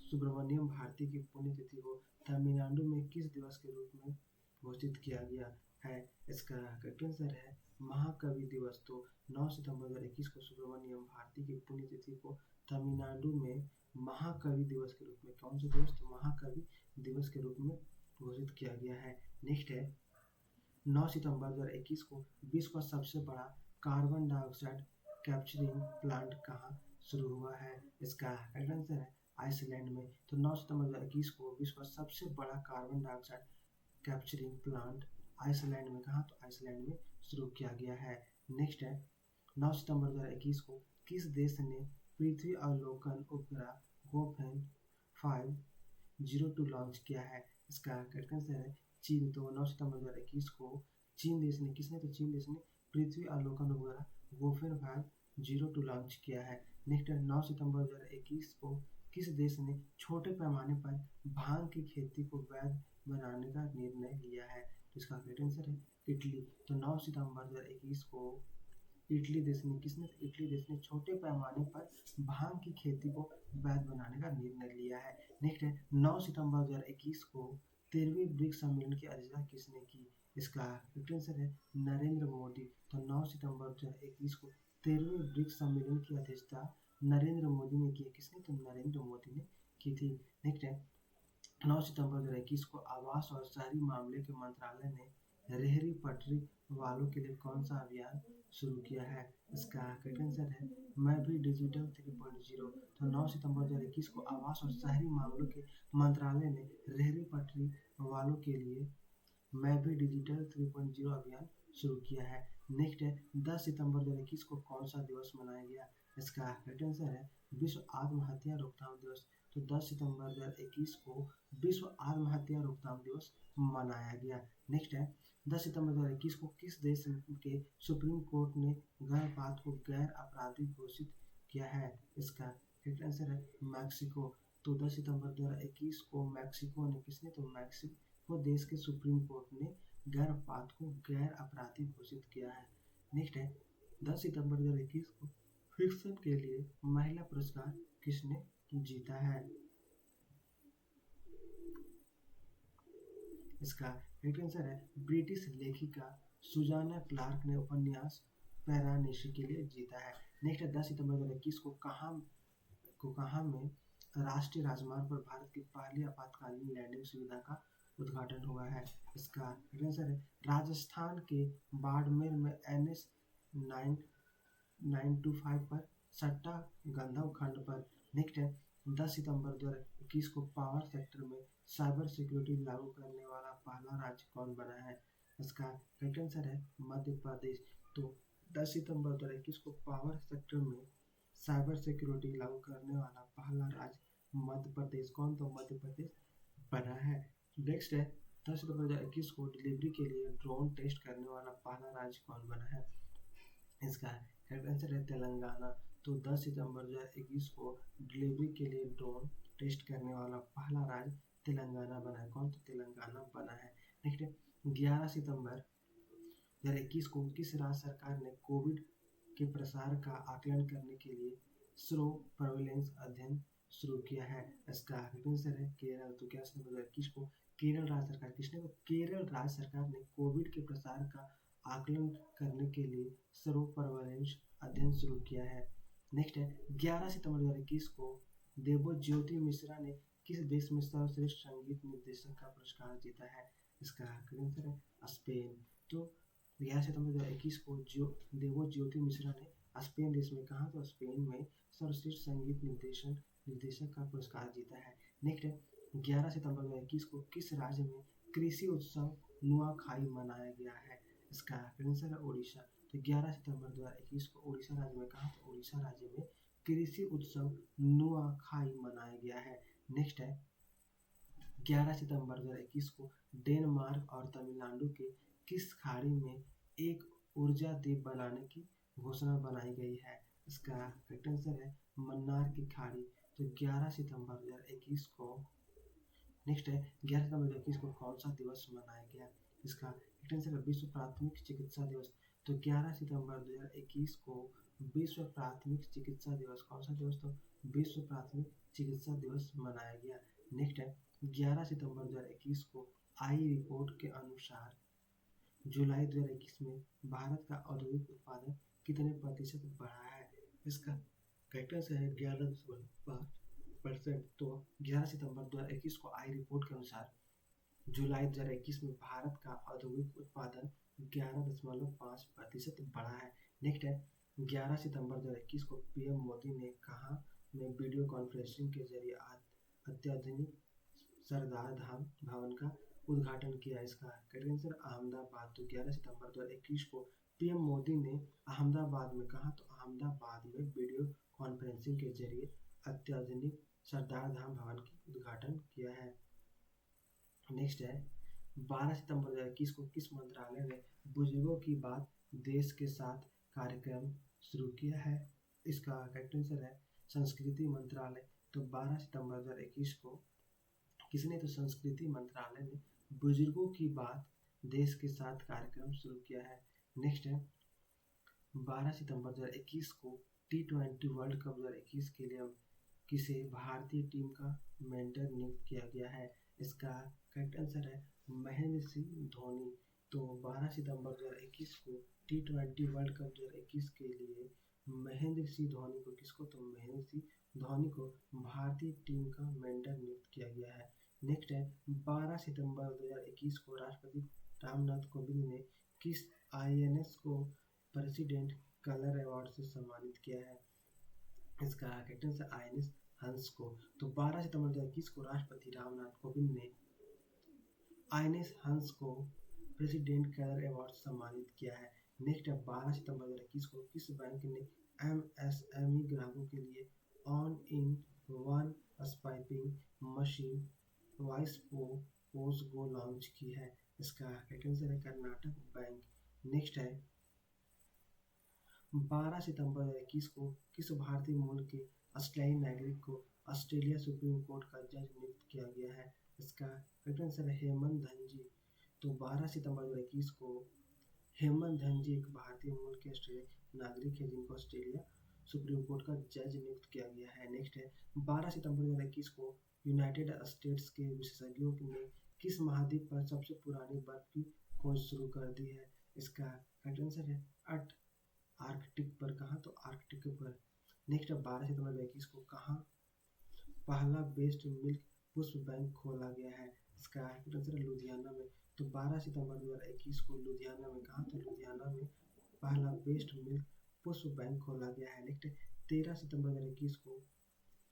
सुब्रमण्यम भारती की पुण्यतिथि को तमिलनाडु में किस दिवस के रूप में घोषित किया गया है। इसका करेक्ट आंसर है महाकवि दिवस। तो 9 सितंबर 2021 को सुब्रमण्यम भारती की पुण्यतिथि को तमिलनाडु में महाकवि दिवस के रूप में, कौन सा दिवस, तो महाकवि दिवस के रूप में घोषित किया गया है। नेक्स्ट है 9 सितंबर 2021 को विश्व का सबसे बड़ा कार्बन डाइऑक्साइड कैप्चरिंग प्लांट कहाँ शुरू हुआ है। इसका करेक्ट आंसर है आइसलैंड में। तो 9 सितंबर 2021 को विश्व का सबसे बड़ा carbon dioxide capturing plant Iceland में, कहाँ, तो आइसलैंड में शुरू किया गया है। नेक्स्ट है 9 सितंबर 2021 को किस देश ने पृथ्वी अवलोकन उपग्रह गोफेन 502 लॉन्च किया है। इसका करेक्ट आंसर है चीन। तो 9 सितंबर 2021 को चीन देश ने, किसने, तो चीन देश ने पृथ्वी अवलोकन उपग्रह गोफेन 502 लॉन्च किया है। नेक्स्ट 9 सितंबर 2021 को किस देश ने छोटे पैमाने पर भांग की खेती को वैध बनाने का निर्णय लिया है। तो इसका करेक्ट आंसर है इटली। तो 9 सितंबर 2021 को इटली देश ने, किसने, तो इटली देश ने छोटे पैमाने पर भांग की खेती को वैध बनाने का निर्णय लिया है। नेक्स्ट है 9 सितंबर 2021 को 13वीं ब्रिक्स सम्मेलन की अध्यक्षता किसने की। इसका करेक्ट आंसर है नरेंद्र मोदी। तो 9 सितंबर 2021 को 13वीं ब्रिक्स सम्मेलन की अध्यक्षता नरेंद्र मोदी ने की, किसने, तो नरेंद्र मोदी ने की थी। नेक्स्ट है 9 सितंबर 2021 को आवास और शहरी मामले के मंत्रालय ने रेहड़ी पटरी वालों के लिए कौन सा अभियान शुरू किया है। इसका करेक्ट आंसर है मैं भी डिजिटल 3.0। तो 9 सितंबर 2021 को आवास और शहरी मामलों के मंत्रालय ने रेहड़ी पटरी वालों के लिए मैं भी डिजिटल 3.0 अभियान शुरू किया है। नेक्स्ट है 10 सितंबर 2021 को कौन सा दिवस मनाया गया। इसका करेक्ट आंसर है विश्व आत्महत्या रोकथाम दिवस। तो 10 सितंबर 2021 को विश्व आत्महत्या रोकथाम दिवस मनाया गया। नेक्स्ट है 10 सितंबर 2021 को किस देश के सुप्रीम कोर्ट ने गर्भपात को गैर आपराधिक घोषित किया है। इसका करेक्ट आंसर है मैक्सिको। तो 10 सितंबर 2021 को मैक्सिको ने, किसने, तो मैक्सिको देश के सुप्रीम कोर्ट ने गर्भपात को गैर आपराधिक घोषित किया है। नेक्स्ट है 10 सितंबर 2021 को फिक्शन के लिए महिला पुरस्कार किसने जीता है। इसका करेक्ट आंसर है ब्रिटिश लेखिका सुजाना क्लार्क ने उपन्यास पैरानिशी के लिए जीता है। नेक्स्ट है 10 सितंबर 2021 को कहाँ में राष्ट्रीय राजमार्ग पर भारत की पहली आपातकालीन लैंडिंग सुविधा का उद्घाटन हुआ है। इसका करेक्ट आंसर है राजस्थान के बाड़मेर में NH 925 पर सट्टा गंधव खंड पर। नेक्स्ट है 10 सितंबर 2021 को पावर सेक्टर में साइबर सिक्योरिटी लागू करने वाला पहला राज्य कौन बना है। इसका करेक्ट आंसर है मध्य प्रदेश। तो 10 सितंबर 2021 को पावर सेक्टर में साइबर सिक्योरिटी लागू करने वाला पहला राज्य मध्य प्रदेश, कौन, तो मध्य प्रदेश बना है। नेक्स्ट है 10 सितंबर 2021 को डिलीवरी के लिए ड्रोन टेस्ट करने वाला पहला राज्य कौन बना है। इसका करेक्ट आंसर है तेलंगाना। तो 10 सितंबर 2021 को डिलीवरी के लिए ड्रोन टेस्ट करने वाला पहला राज्य तेलंगाना बना है, कौन, तो तेलंगाना बना है। नेक्स्ट 11 सितंबर 2021 को किस राज्य सरकार ने कोविड के प्रसार का आकलन करने के लिए स्रो सर्विलेंस अध्ययन शुरू किया है। इसका आंसर है केरल। तो क्या 2021 को केरल राज्य सरकार किसने केरल राज्य सरकार ने कोविड के प्रसार का आकलन करने के लिए स्रो सर्विलेंस अध्ययन शुरू किया है। नेक्स्ट है 11 सितंबर 2021 को देवज्योति मिश्रा ने किस देश में सर्वश्रेष्ठ संगीत निर्देशक का पुरस्कार जीता है। इसका आंसर है स्पेन। तो 11 सितंबर 2021 को देवज्योति मिश्रा ने स्पेन देश में कहा तो स्पेन में सर्वश्रेष्ठ संगीत निर्देशक का पुरस्कार जीता है। नेक्स्ट है 11 सितंबर 2021 को किस राज्य में कृषि उत्सव नुआखाई मनाया गया है। इसका आंसर है उड़ीसा। तो 11 सितंबर 2021 को उड़ीसा राज्य में कहा तो उड़ीसा राज्य में कृषि उत्सव नुआखाई मनाया गया है। नेक्स्ट है 11 सितंबर 2021 को डेनमार्क और तमिलनाडु के किस खाड़ी में एक ऊर्जा द्वीप बनाने की घोषणा बनाई गई है। इसका करेक्ट आंसर है मन्नार की खाड़ी। तो 11 सितंबर 2021 को नेक्स्ट है 11 सितंबर 2021 को कौन सा दिवस मनाया गया। इसका करेक्ट आंसर है विश्व प्राथमिक चिकित्सा दिवस। तो 11 सितंबर 2021 को विश्व प्राथमिक चिकित्सा दिवस कौन सा दिवस तो विश्व प्राथमिक चिकित्सा दिवस मनाया गया। नेक्स्ट है 11 सितंबर 2021 को आई रिपोर्ट के अनुसार जुलाई 2021 में भारत का औद्योगिक उत्पादन कितने प्रतिशत बढ़ा है। इसका करेक्ट आंसर है 11.5%। तो 11 सितंबर 2021 को आई रिपोर्ट के अनुसार जुलाई 2021 में भारत का औद्योगिक उत्पादन 11.5% बढ़ा है। नेक्स्ट है 11 सितंबर 2021 को पीएम मोदी ने कहा में वीडियो कॉन्फ्रेंसिंग के जरिए अत्याधुनिक सरदार धाम भवन का उद्घाटन किया। इसका करेक्ट आंसर अहमदाबाद। तो 11 सितंबर 2021 को पीएम मोदी ने अहमदाबाद में कहा तो अहमदाबाद में वीडियो कॉन्फ्रेंसिंग के जरिए अत्याधुनिक सरदार धाम भवन की उद्घाटन किया है। नेक्स्ट है 12 सितंबर 2021 को किस मंत्रालय ने बुजुर्गों की बात देश के साथ कार्यक्रम शुरू किया है। इसका करेक्ट आंसर है संस्कृति मंत्रालय। तो 12 सितंबर 2021 को किसने तो संस्कृति मंत्रालय ने बुजुर्गों की बात देश के साथ कार्यक्रम शुरू किया है। नेक्स्ट है 12 सितंबर 2021 को T20 वर्ल्ड कप 2021 के लिए किसे भारतीय टीम का मेंटर नियुक्त किया गया है। इसका करेक्ट आंसर है महेंद्र सिंह धोनी। तो 12 सितंबर 2021 को T20 वर्ल्ड कप 2021 के लिए महेंद्र सिंह धोनी को किसको तो महेंद्र सिंह धोनी को भारतीय टीम का मेंटर नियुक्त किया गया है। नेक्स्ट है 12 सितंबर 2021 को राष्ट्रपति रामनाथ कोविंद ने किस आईएनएस को प्रेसिडेंट कलर अवार्ड से सम्मानित किया है। इसका करेक्ट आंसर आईएनएस हंस को। तो 12 सितंबर 2021 को राष्ट्रपति रामनाथ कोविंद ने आईएनएस हंस को प्रेसिडेंट कलर अवार्ड से सम्मानित किया है। नेक्स्ट है 12 सितंबर 2021 को किस बैंक ने एमएसएमई ग्राहकों के लिए all in one swiping machine voice POS go launch की है। इसका करेक्ट आंसर है कर्नाटक बैंक। नेक्स्ट है 12 सितंबर 2021 को किस भारतीय मूल के ऑस्ट्रेलियाई नागरिक को ऑस्ट्रेलिया सुप्रीम कोर्ट का जज नियुक्त किया गया है। इसका करेक्ट आंसर है हेमंत धनजी। तो 12 सितंबर 2021 को हेमंत धनजी एक भारतीय मूल के ऑस्ट्रेलियाई नागरिक है जिनको ऑस्ट्रेलिया सुप्रीम कोर्ट का जज नियुक्त किया गया है। नेक्स्ट है 12 सितंबर 2021 को यूनाइटेड स्टेट्स के विशेषज्ञों ने किस महाद्वीप पर सबसे पुरानी बर्फ की खोज शुरू कर दी है। इसका करेक्ट आंसर है आर्कटिक पर। कहाँ तो आर्कटिक पर। नेक्स्ट 12 सितंबर 2021 को कहाँ पहला बेस्ट मिल्क पुष्प बैंक खोला गया है। इसका करेक्ट आंसर है लुधियाना में। तो 12 सितंबर 2021 को लुधियाना में कहाँ तो लुधियाना में पहला बेस्ट मिल्क पुष्प बैंक खोला गया है। नेक्स्ट 13 सितंबर 2021 को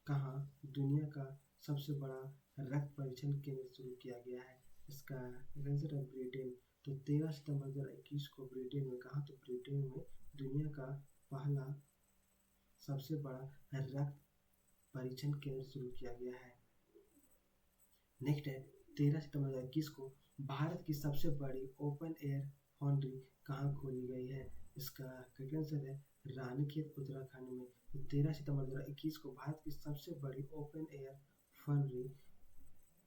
कहाँ दुनिया का सबसे बड़ा रक्त परीक्षण केंद्र शुरू किया गया है। इसका आंसर है ब्रिटेन। तो 13 सितंबर 2021 को ब्रिटेन में कहा तो ब्रिटेन में दुनिया का पहला सबसे बड़ा रक्त परीक्षण केंद्र शुरू किया गया है। नेक्स्ट है 13 सितंबर 2021 को भारत की सबसे बड़ी ओपन एयर फाउंड्री कहाँ खोली गई है। इसका करेक्ट आंसर है रानीखेत उत्तराखंड में। तो 13 सितंबर 2021 को भारत की सबसे बड़ी open air foundry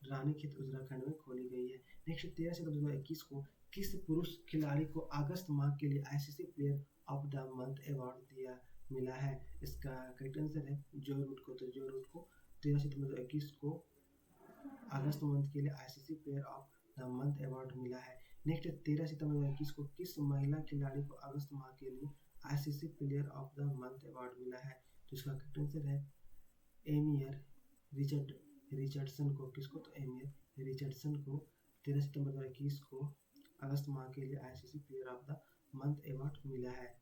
Ranikhet Uttarakhand में खोली गई है। नेक्स्ट 13 सितंबर 2021 को किस पुरुष खिलाड़ी को अगस्त माह के लिए ICC player of the month award मिला है। इसका करेक्ट आंसर है जो रूट को। तो जो रूट को 13 सितंबर 2021 को अगस्त मंथ के लिए ICC player of the month award मिला है। नेक्स्ट 13 सितंबर 2021 को किस महिला खिलाड़ी को अगस्त माह के लिए ICC player of the month award मिला है? तो इसका करेक्ट आंसर है एमियर रिचर्डसन को। किसको? तो एमियर रिचर्डसन को 13 सितंबर 2021 को अगस्त माह के लिए ICC player of the month award मिला है।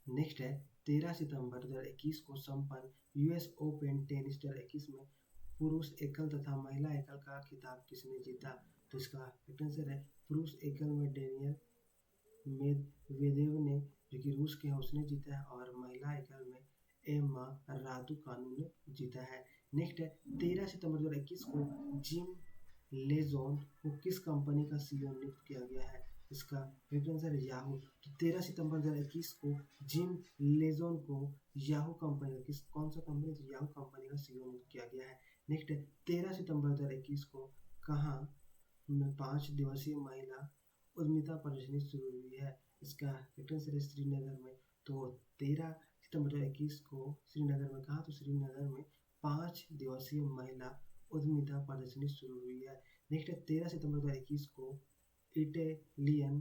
नेक्स्ट है 13 सितंबर 2021 को संपन्न यूएस ओपन टेनिस 2021 में पुरुष एकल तथा महिला एकल का खिताब किसने जीता? तो इसका करेक्ट आंसर है पुरुष एकल में डेनियल मेदवेदेव ने, जो कि रूस के हैं, उसने जीता है, और महिला एकल में एम्मा रादुकानु ने जीता है। नेक्स्ट है 13 सितंबर 2021 को जिम लेजोन को किस कंपनी का सीईओ नियुक्त किया गया है? इसका करेक्ट आंसर है याहू। तो 13 सितंबर 2021 को जिम लेजोन को याहू कंपनी का कौन सा कंपनी? तो याहू कंपनी का सीईओ नियुक्त किया गया है। नेक्स्ट है 13 सितंबर 2021 को कहाँ में 5 दिवसीय महिला उद्यमिता प्रदर्शनी शुरू हुई है? इसका करेक्ट आंसर है श्रीनगर में। तो 13 सितंबर 2021 को श्रीनगर में, कहा? तो श्रीनगर में 5 दिवसीय महिला उद्यमिता प्रदर्शनी शुरू हुई है। नेक्स्ट है 13 सितंबर 2021 को इटालियन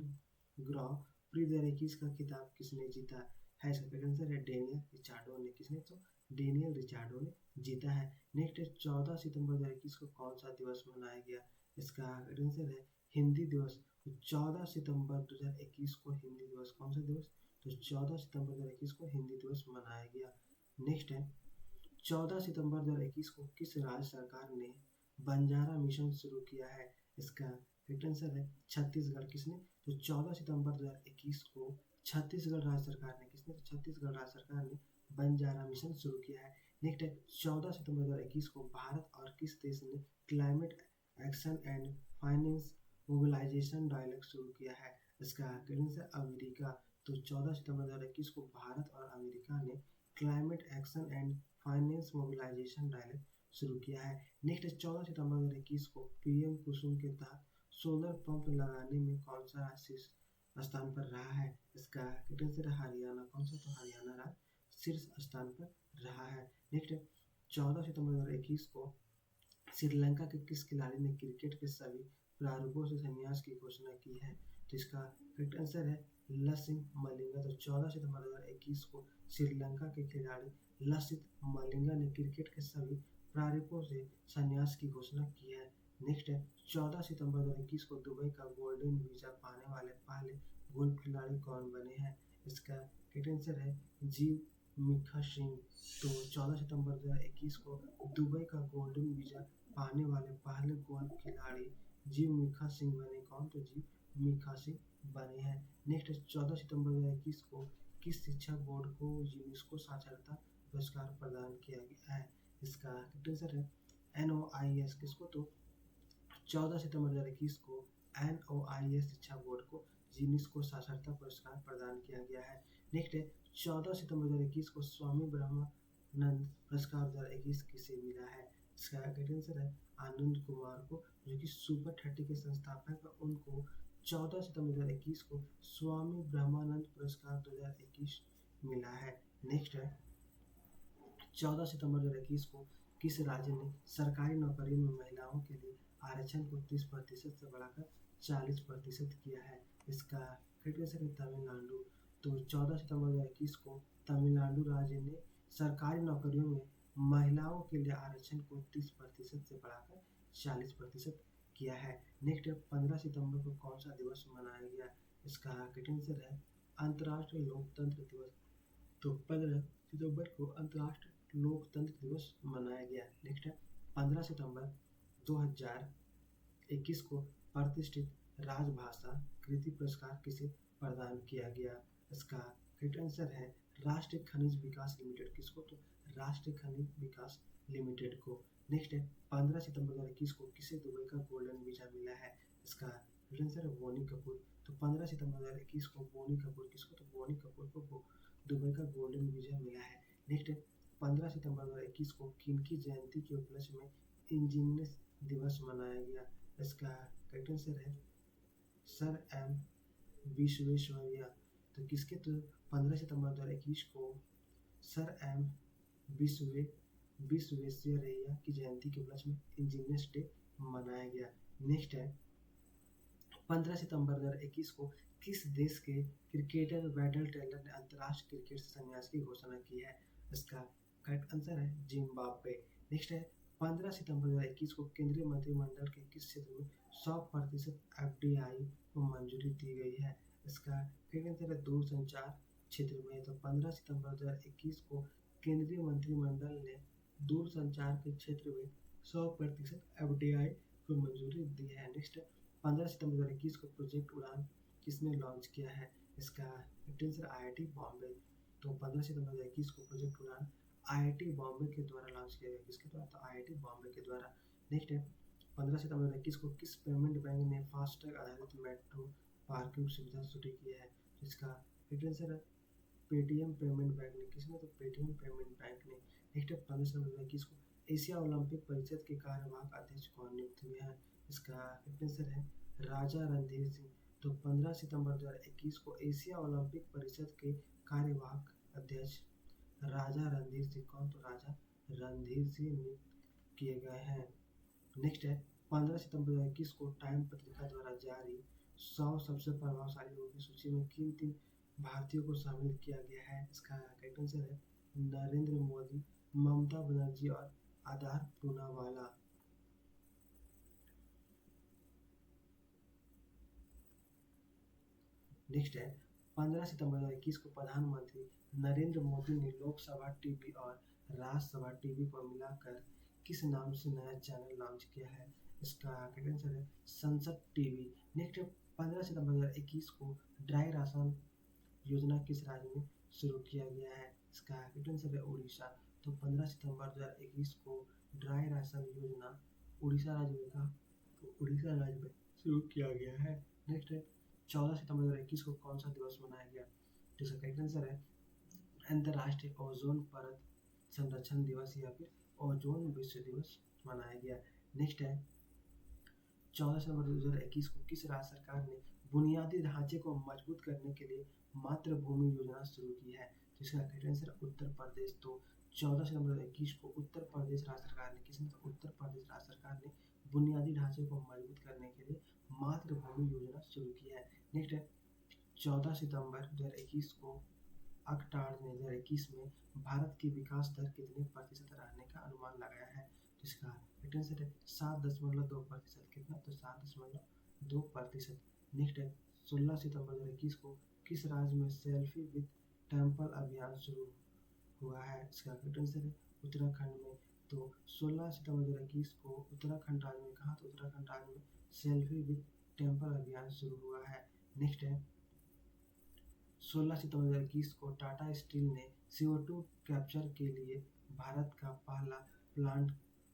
ग्रॉ प्री 2021 का खिताब किसने जीता है? इसका करेक्ट आंसर है डेनियल रिचार्डो ने। किसने? तो डेनियल रिचार्डो ने जीता है। नेक्स्ट है 14 सितंबर 2021 को कौन सा दिवस मनाया गया? इसका करेक्ट आंसर है हिंदी दिवस। तो 14 सितंबर 2021 को हिंदी दिवस, कौन सा दिवस? तो 14 सितंबर 2021 को हिंदी दिवस मनाया गया। नेक्स्ट है 14 सितंबर 2021 को किस राज्य सरकार ने बंजारा मिशन शुरू किया है? इसका करेक्ट आंसर है छत्तीसगढ़। किसने? तो 14 सितंबर 2021 को छत्तीसगढ़ राज्य सरकार ने, किसने? तो छत्तीसगढ़ राज्य सरकार ने बंजारा मिशन शुरू किया है। नेक्स्ट है 14 सितंबर 2021 को भारत और किस देश ने climate action and finance mobilisation dialogue शुरू किया है? इसका करेक्ट आंसर अमेरिका। तो 14 सितंबर 2021 को भारत और अमेरिका ने climate action and finance mobilisation dialogue शुरू किया है। नेक्स्ट 14 सितंबर 2021 को पीएम कुसुम के तहत सोलर पंप लगाने में कौन सा राज्य शीर्ष स्थान पर रहा है? इसका करेक्ट आंसर है हरियाणा। कौन सा? तो हरियाणा राज्य शीर्ष स्थान पर रहा है। नेक्स्ट 14 सितंबर 2021 को श्रीलंका के किस खिलाड़ी ने क्रिकेट के सभी प्रारूपों से संन्यास की घोषणा की है? तो इसका करेक्ट आंसर है लसिथ मलिंगा। तो 14 सितंबर 2021 को श्रीलंका के खिलाड़ी लसिथ मलिंगा ने क्रिकेट के सभी प्रारूपों से संन्यास की घोषणा की है। नेक्स्ट है 14 सितंबर 2021 को दुबई का गोल्डन वीजा पाने वाले पहले गोल्फ खिलाड़ी कौन बने हैं? इसका करेक्ट आंसर है जीव मिल्खा सिंह। तो 14 सितंबर 2021 को दुबई का गोल्डन वीजा पाने वाले पहले गोल्फ खिलाड़ी जीव मिल्खा सिंह बने। कौन? तो जीव मिल्खा सिंह बने हैं। नेक्स्ट 14 सितंबर 2021 को किस शिक्षा बोर्ड को यूनेस्को साक्षरता पुरस्कार प्रदान किया गया है? इसका करेक्ट आंसर है NOIS। किसको? तो 14 सितंबर 2021 को NOIS शिक्षा बोर्ड को यूनेस्को साक्षरता पुरस्कार प्रदान किया गया है। नेक्स्ट है 14 सितंबर 2021 को स्वामी ब्रह्मानंद पुरस्कार 2021 किसे मिला है? इसका करेक्ट आंसर है आनंद कुमार को, जो कि सुपर 30 के संस्थापक है। उनको 14 सितंबर 2021 को स्वामी ब्रह्मानंद पुरस्कार 2021 मिला है। नेक्स्ट है 14 सितंबर 2021 को किस राज्य ने सरकारी नौकरियों में महिलाओं के लिए आरक्षण को 30% से बढ़ाकर 40% किया है? इसका करेक्ट आंसर है तमिलनाडु। तो 14 सितंबर 2021 को तमिलनाडु राज्य ने सरकारी नौकरियों में महिलाओं के लिए आरक्षण को 30% से बढ़ाकर 40% किया है। नेक्स्ट 15 सितंबर को कौन सा दिवस मनाया गया? इसका करेक्ट आंसर है अंतर्राष्ट्रीय लोकतंत्र दिवस। तो 15 सितंबर को अंतर्राष्ट्रीय लोकतंत्र दिवस मनाया गया। नेक्स्ट है 15 सितंबर 2021 को प्रतिष्ठित राजभाषा कृति पुरस्कार किसे प्रदान किया गया? इसका करेक्ट आंसर है राष्ट्रीय खनिज विकास लिमिटेड। किसको? तो राष्ट्रीय खनिज विकास लिमिटेड को। नेक्स्ट है 15 सितंबर 2021 को किसे दुबई का गोल्डन वीजा मिला है? इसका करेक्ट आंसर है बोनी कपूर। तो 15 सितंबर 2021 को बोनी कपूर, किसको? तो बोनी कपूर को दुबई का गोल्डन वीजा मिला है। नेक्स्ट 15 सितंबर 2021 को किनकी जयंती के उपलक्ष्य में दिवस मनाया गया? इसका करेक्ट आंसर है सर एम विश्वेश्वरैया। तो किसके तो 15 सितंबर 2021 को सर एम विश्वे विश्वेश्वरैया की जयंती के उपलक्ष्य में इंजीनियर्स डे मनाया गया। नेक्स्ट है 15 सितंबर 2021 को किस देश के क्रिकेटर वेडल टेलर ने अंतर्राष्ट्रीय क्रिकेट से संन्यास की घोषणा की है? इसका करेक्ट आंसर है जिम्बाब्वे। नेक्स्ट है 15 सितंबर 2021 को केंद्रीय मंत्रिमंडल के किस क्षेत्र में 100% एफडीआई को मंजूरी दी गई है? इसका करेक्ट आंसर है दूरसंचार क्षेत्र में। तो 15 सितंबर 2021 को केंद्रीय मंत्रिमंडल ने दूरसंचार के क्षेत्र में 100% एफडीआई को मंजूरी दी है। नेक्स्ट 15 सितंबर 2021 को प्रोजेक्ट उड़ान किसने लॉन्च किया है? इसका आंसर आईआईटी बॉम्बे। तो 15 सितंबर 2021 को प्रोजेक्ट उड़ान आईआईटी बॉम्बे के द्वारा लॉन्च किया गया। किसके द्वारा? तो आईआईटी बॉम्बे के द्वारा। नेक्स्ट है 15 सितंबर 2021 को किस पेमेंट बैंक ने फास्टैग आधारित मेट्रो पार्किंग सुविधा शुरू की है? इसका आंसर है पेटीएम पेमेंट बैंक ने। किसने? तो पेटीएम पेमेंट बैंक ने। नेक्स्ट है 15 सितंबर 2021 को एशिया ओलंपिक परिषद के कार्यवाहक अध्यक्ष कौन नियुक्त हुए हैं? इसका आंसर है राजा रणधीर सिंह। तो 15 सितंबर 2021 को एशिया ओलंपिक परिषद के कार्यवाहक अध्यक्ष राजा रणधीर सिंह कौन? तो राजा रणधीर सिंह नियुक्त किए गए हैं। नेक्स्ट है 15 सितंबर 2021 को टाइम पत्रिका द्वारा जारी 100 सबसे प्रभावशाली लोगों की सूची में किन तीन भारतीयों को शामिल किया गया है? इसका करेक्ट आंसर है नरेंद्र मोदी, ममता बनर्जी और आधार पूनावाला। नेक्स्ट है 15 सितंबर 2021 को प्रधानमंत्री नरेंद्र मोदी ने लोकसभा टीवी और राज्यसभा टीवी को मिलाकर किस नाम से नया चैनल लॉन्च किया है? इसका करेक्ट आंसर है संसद टीवी। नेक्स्ट है 15 सितंबर 2021 को ड्राई राशन योजना किस राज्य में शुरू किया गया है? इसका करेक्ट आंसर है उड़ीसा। तो 15 सितंबर 2021 को ड्राई राशन योजना उड़ीसा राज्य में कहा? तो उड़ीसा राज्य में शुरू किया गया है। नेक्स्ट है 14 सितंबर 2021 को कौन सा दिवस मनाया गया? तो इसका करेक्ट आंसर है अंतर्राष्ट्रीय ओजोन परत संरक्षण दिवस या फिर ओजोन विश्व दिवस मनाया गया। नेक्स्ट है 14 सितंबर 2021 को किस राज्य सरकार ने बुनियादी ढांचे को मजबूत करने के लिए मातृभूमि योजना शुरू की है? तो इसका करेक्ट आंसर उत्तर प्रदेश। तो 14 सितंबर 2021 को उत्तर प्रदेश राज्य सरकार ने किसने? तो उत्तर प्रदेश राज्य सरकार ने बुनियादी ढांचे को मजबूत करने के लिए मातृभूमि योजना शुरू की है। नेक्स्ट है 14 सितंबर 2021 को अक्टार 2021 में भारत की विकास दर कितने प्रतिशत रहने का अनुमान लगाया है? तो इसका करेक्ट आंसर है 7.2%। कितना? तो 7.2%। नेक्स्ट है 16 सितंबर 2021 को किस राज्य में सेल्फी विद टेम्पल अभियान शुरू हुआ है? इसका करेक्ट आंसर है उत्तराखंड में। तो 16 सितंबर 2021 को उत्तराखंड राज्य में कहा? तो उत्तराखंड राज्य में सेल्फी विद टेम्पल अभियान शुरू हुआ है। नेक्स्ट है 16 सितंबर 2021 को टाटा स्टील ने CO2 कैप्चर के लिए भारत का पहला प्लांट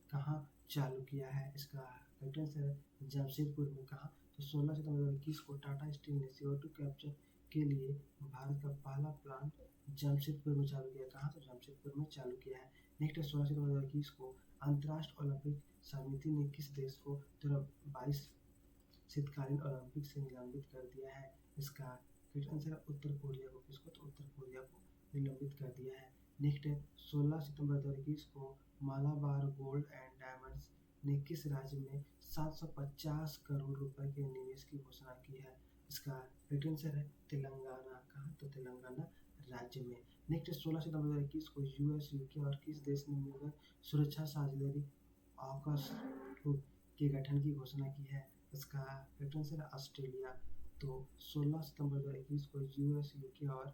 कहाँ चालू किया है? इसका करेक्ट आंसर है जमशेदपुर में। कहा? तो 16 सितंबर 2021 को टाटा स्टील ने CO2 कैप्चर के लिए भारत का पहला प्लांट जमशेदपुर में चालू किया। कहा? तो जमशेदपुर में चालू किया है। नेक्स्ट है 16 सितंबर 2021 को अंतर्राष्ट्रीय ओलंपिक समिति ने किस देश को 2022 शीतकालीन ओलंपिक से निलंबित कर दिया है? इसका करेक्ट आंसर है उत्तर कोरिया को। किसको? तो उत्तर कोरिया को निलंबित कर दिया है। नेक्स्ट है 16 सितंबर 2021 को मालाबार गोल्ड एंड डायमंड्स ने किस राज्य में 750 करोड़ रुपए के निवेश की घोषणा की है? इसका करेक्ट आंसर है तेलंगाना। कहाँ? तो तेलंगाना राज्य में। नेक्स्ट 16 सितंबर 2021 को यूएस, यूके और किस देश ने मिलकर सुरक्षा साझेदारी ऑकस के गठन की घोषणा की है? इसका करेक्ट आंसर है ऑस्ट्रेलिया। तो 16 सितंबर 2021 को यूएस, यूके और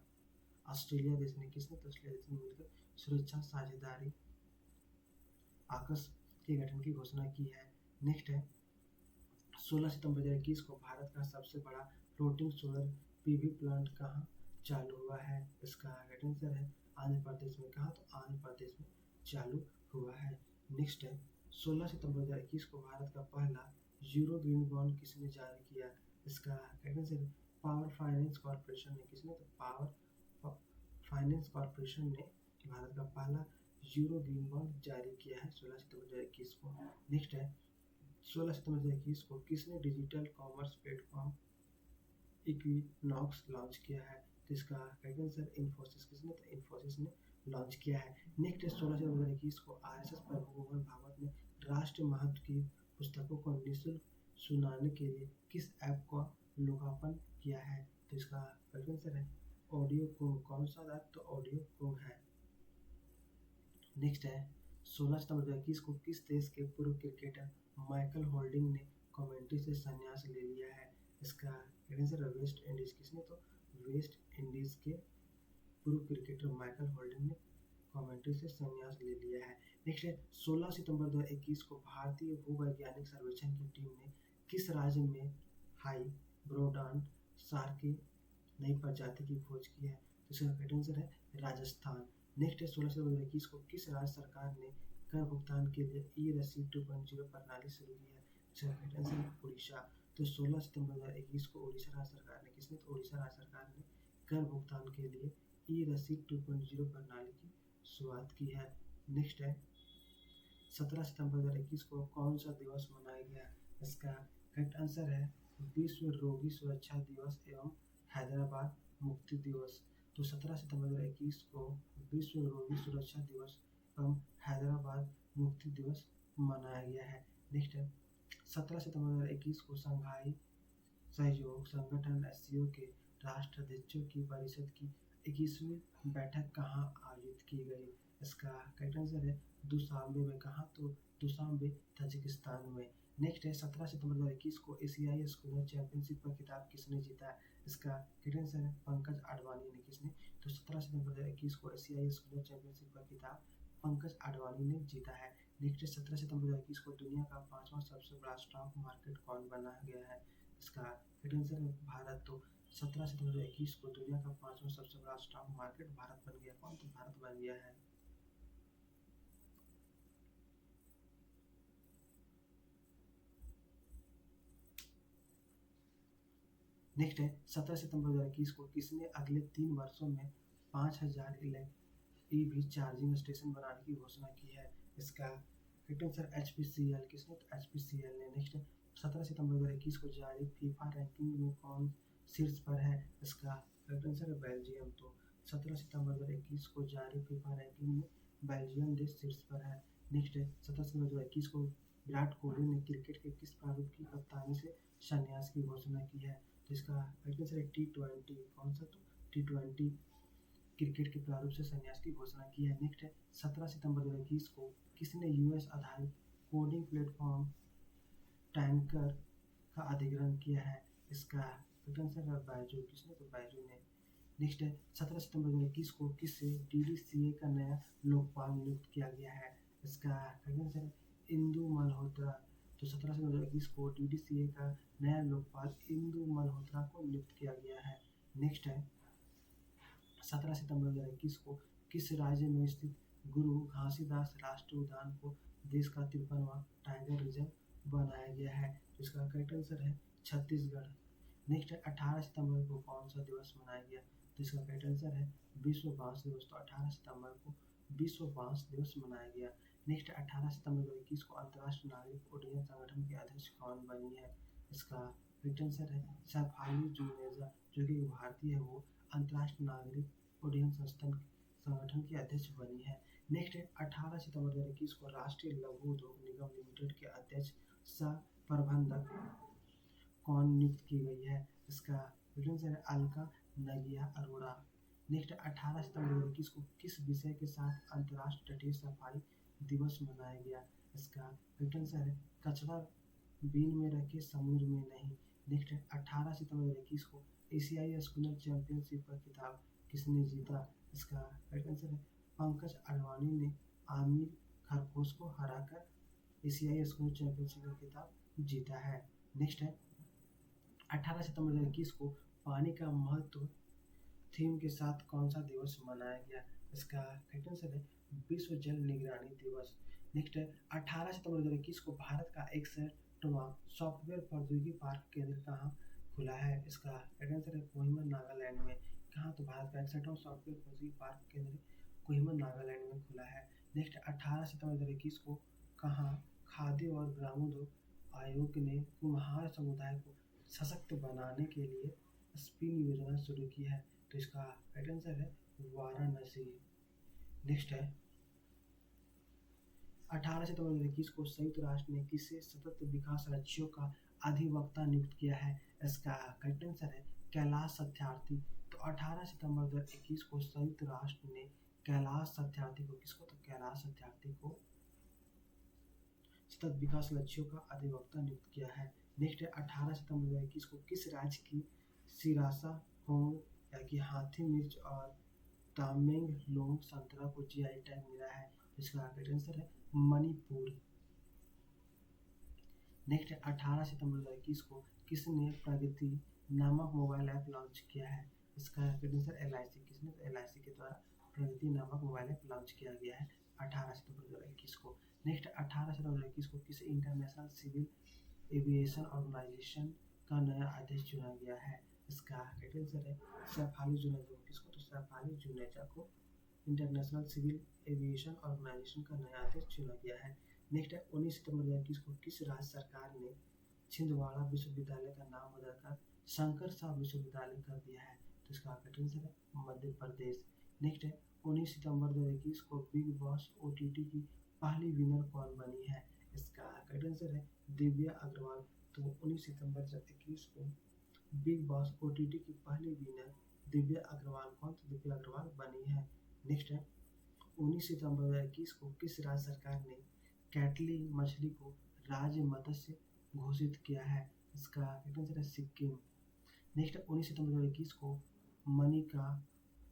ऑस्ट्रेलिया देश ने किसने? तो ऑस्ट्रेलिया देश ने मिलकर सुरक्षा साझेदारी ऑकस के गठन की घोषणा की है। नेक्स्ट है 16 सितंबर 2021 को भारत का सबसे बड़ा फ्लोटिंग सोलर पीवी प्लांट कहाँ चालू हुआ है? इसका करेक्ट आंसर है आंध्र प्रदेश में। कहा? तो आंध्र प्रदेश में चालू हुआ है। नेक्स्ट है 16 सितंबर 2021 को भारत का पहला यूरो ग्रीन बॉन्ड किसने जारी किया? इसका correct answer power finance corporation ने। किसने? तो पावर फाइनेंस कॉर्पोरेशन ने भारत का पहला यूरो ग्रीन बॉन्ड जारी किया है 16 सितंबर 2021 को। नेक्स्ट है 16 सितंबर 2021 को किसने digital commerce platform equinox launch किया है? तो इसका राइट आंसर इन्फोसिस, किसने? तो इन्फोसिस ने लॉन्च किया है। नेक्स्ट है 16 सितंबर 2021 को आरएसएस प्रमुख मोहन भागवत ने राष्ट्र महत्व की पुस्तकों को निःशुल्क सुनाने के लिए किस ऐप का लोकार्पण किया है? तो इसका राइट आंसर है ऑडियो कुंग। कौन सा ऐप? तो ऑडियो कुंग है। नेक्स्ट है 16 सितंबर 2021 को किस देश के पूर्व क्रिकेटर माइकल होल्डिंग ने कमेंट्री से संन्यास ले लिया है? इसका आंसर है वेस्ट इंडीज, किसने? तो वेस्ट इंडीज के पूर्व क्रिकेटर माइकल होल्डिंग ने कमेंट्री से संन्यास ले लिया है। नेक्स्ट है 16 सितंबर 2021 को भारतीय भूवैज्ञानिक सर्वेक्षण की टीम ने किस राज्य में हाई ब्रोडान सार की नई प्रजाति की खोज की है? तो इसका करेक्ट आंसर है राजस्थान। नेक्स्ट है 16 सितंबर 2021 को किस राज्य सरकार ने कर भुगतान के लिए ई रसीद 2.0 प्रणाली शुरू की है? इसका करेक्ट आंसर है उड़ीसा। तो 16 सितंबर 2021 को उड़ीसा राज्य सरकार ने, किसने? तो उड़ीसा राज्य सरकार ने कर भुगतान के लिए ई रसीद 2.0 प्रणाली की शुरुआत की है। नेक्स्ट है 17 सितंबर 2021 को कौन सा दिवस मनाया गया? इसका करेक्ट आंसर है विश्व रोगी सुरक्षा दिवस एवं हैदराबाद मुक्ति दिवस। तो 17 सितंबर 2021 को विश्व रोगी सुरक्षा दिवस एवं हैदराबाद मुक्ति दिवस मनाया गया है। नेक्स्ट है 17 सितंबर 2021 को शंघाई सहयोग संगठन एससीओ के राष्ट्राध्यक्षों की परिषद की 21वीं बैठक कहाँ आयोजित की गई? इसका करेक्ट आंसर है दुशांबे में। कहाँ? तो दुशांबे ताजिकिस्तान में। नेक्स्ट है 17 सितंबर 2021 को एशियाई स्कूलर चैंपियनशिप का खिताब किसने जीता? इसका करेक्ट आंसर है पंकज आडवाणी ने, किसने? तो 17 सितंबर 2021 को एशियाई स्कूलर चैंपियनशिप का खिताब पंकज आडवाणी ने जीता है। नेक्स्ट है 17 सितंबर 2021 को दुनिया का 5वां सबसे बड़ा स्टॉक मार्केट कौन बना गया है? इसका करेक्ट आंसर है भारत। तो 17 सितंबर 2021 को दुनिया का 5वां सबसे बड़ा स्टॉक मार्केट भारत बन गया। कौन? तो भारत बन गया है। नेक्स्ट है 17 सितंबर 2021 को किसने अगले 3 वर्षों में 5000 ईवी चार्जिंग स्टेशन बनाने की घोषणा की है? इसका करेक्ट आंसर HPCL, किसने? तो HPCL ने। नेक्स्ट 17 सितंबर 2021 को जारी फीफा रैंकिंग में कौन शीर्ष पर है? इसका करेक्ट आंसर है बेल्जियम। तो 17 सितंबर 2021 को जारी फीफा रैंकिंग में बेल्जियम देश शीर्ष पर है। नेक्स्ट है 17 सितंबर 2021 को विराट कोहली ने क्रिकेट के किस प्रारूप की कप्तानी से संन्यास की घोषणा की है? तो इसका करेक्ट आंसर है T20। कौन सा? तो T20 क्रिकेट के प्रारूप से संन्यास की घोषणा की है। नेक्स्ट है 17 सितंबर 2021 को किसने यूएस आधारित कोडिंग प्लेटफॉर्म टैंकर का अधिग्रहण किया है? इसका करेक्ट आंसर है बायजू, किसने? तो बायजू ने। नेक्स्ट है 17 सितंबर 2021 को किससे DDCA का नया लोकपाल नियुक्त किया गया है? इसका करेक्ट आंसर है इंदु मल्होत्रा। तो 17 सितंबर 2021 को DDCA का नया लोकपाल इंदु मल्होत्रा को नियुक्त किया गया है। नेक्स्ट है 17 सितंबर 2021 को किस राज्य में स्थित गुरु घासीदास राष्ट्रीय उद्यान को देश का 53वां टाइगर रिजर्व बनाया गया है? तो इसका करेक्ट आंसर है छत्तीसगढ़। नेक्स्ट है 18 सितंबर को कौन सा दिवस मनाया गया? तो इसका करेक्ट आंसर है विश्व बांस दिवस। तो 18 सितंबर को विश्व बांस दिवस मनाया गया। नेक्स्ट 18 सितंबर 2021 को अंतर्राष्ट्रीय नागरिक उड्डयन संगठन के अध्यक्ष कौन बनी है? इसका करेक्ट आंसर है शेफाली जुनेजा, जो कि भारतीय है, वो अंतर्राष्ट्रीय नागरिक उड्डयन संगठन की अध्यक्ष बनी है। नेक्स्ट है 18 सितंबर 2021 को राष्ट्रीय लघु उद्योग निगम लिमिटेड के अध्यक्ष सह प्रबंधक कौन नियुक्त की गई है? इसका करेक्ट आंसर है अलका नगिया अरोड़ा। नेक्स्ट 18 सितंबर 2021 को किस विषय के साथ अंतर्राष्ट्रीय तटीय सफाई दिवस मनाया गया? इसका करेक्ट आंसर है कचरा बिन में रखे समुद्र में नहीं। नेक्स्ट 18 सितंबर 2021 को एशियाई स्कूलर चैंपियनशिप का खिताब किसने जीता? इसका करेक्ट आंसर है पंकज आडवाणी ने आमिर खरगोश को हराकर एशियाई स्कूलर चैंपियनशिप का खिताब जीता है। नेक्स्ट है 18 सितंबर 2021 को पानी का महत्व थीम के साथ कौन सा दिवस मनाया गया? इसका करेक्ट आंसर है विश्व जल निगरानी दिवस। नेक्स्ट है 18 सितंबर 2021 को भारत का 61वां सॉफ्टवेयर प्रौद्योगिकी पार्क केंद्र कहाँ खुला है? इसका करेक्ट आंसर है कोहिमा नागालैंड में। कहाँ? तो भारत का 61वां सॉफ्टवेयर प्रौद्योगिकी पार्क केंद्र कोहिमा नागालैंड में खुला है। नेक्स्ट 18 सितंबर 2021 को कहाँ खाद्य और ग्रामोद्योग आयोग ने कुम्हार समुदाय को सशक्त बनाने के लिए स्पिन योजना शुरू की है? तो इसका राइट आंसर है वाराणसी। नेक्स्ट है 18 सितंबर 2021 को संयुक्त राष्ट्र ने किसे सतत विकास लक्ष्यों का अधिवक्ता नियुक्त किया है? इसका करेक्ट आंसर है कैलाश सत्यार्थी। तो 18 सितंबर 2021 को संयुक्त राष्ट्र ने कैलाश सत्यार्थी को तो कैलाश सत्यार्थी को सतत विकास लक्ष्यों का अधिवक्ता नियुक्त किया है। नेक्स्ट है 18 सितंबर 2021 को किस राज्य की सिरासा होंग या कि हाथी मिर्च और तामेंगलोंग संतरा को जीआई टैग मिला है? इसका राइट आंसर है मणिपुर। नेक्स्ट है 18 सितंबर 2021 को किसने प्रगति नामक मोबाइल ऐप लॉन्च किया है? इसका राइट आंसर एलआईसी। किसने? तो एलआईसी के द्वारा प्रगति नामक मोबाइल ऐप लॉन्च किया गया है 18 सितंबर 2021 को। नेक्स्ट 18 सितंबर 2021 को किस इंटरनेशनल सिविल एविएशन ऑर्गेनाइजेशन का नया अध्यक्ष चुना गया है? इसका राइट आंसर है सैफ जुनेजा। किसको? तो सैफ जुनेजा को इंटरनेशनल सिविल एविएशन ऑर्गेनाइजेशन का नया अध्यक्ष चुना गया है। नेक्स्ट है 19 सितंबर 2021 को किस राज्य सरकार ने छिंदवाड़ा विश्वविद्यालय का नाम बदलकर शंकर शाह विश्वविद्यालय कर दिया है? तो इसका राइट आंसर है मध्य प्रदेश। नेक्स्ट है 19 सितंबर 2021 को बिग बॉस ओटीटी की पहली विनर कौन बनी है? इसका राइट आंसर है दिव्या अग्रवाल। तो 19 सितंबर 2021 को बिग बॉस ओटीटी की पहली विनर दिव्या अग्रवाल कौन? तो दिव्या अग्रवाल बनी है। नेक्स्ट है 19 सितंबर 2021 को किस राज्य सरकार ने कैटली मछली को राज्य मत्स्य घोषित किया है? इसका राइट आंसर है सिक्किम। नेक्स्ट 19 सितंबर 2021 को मनिका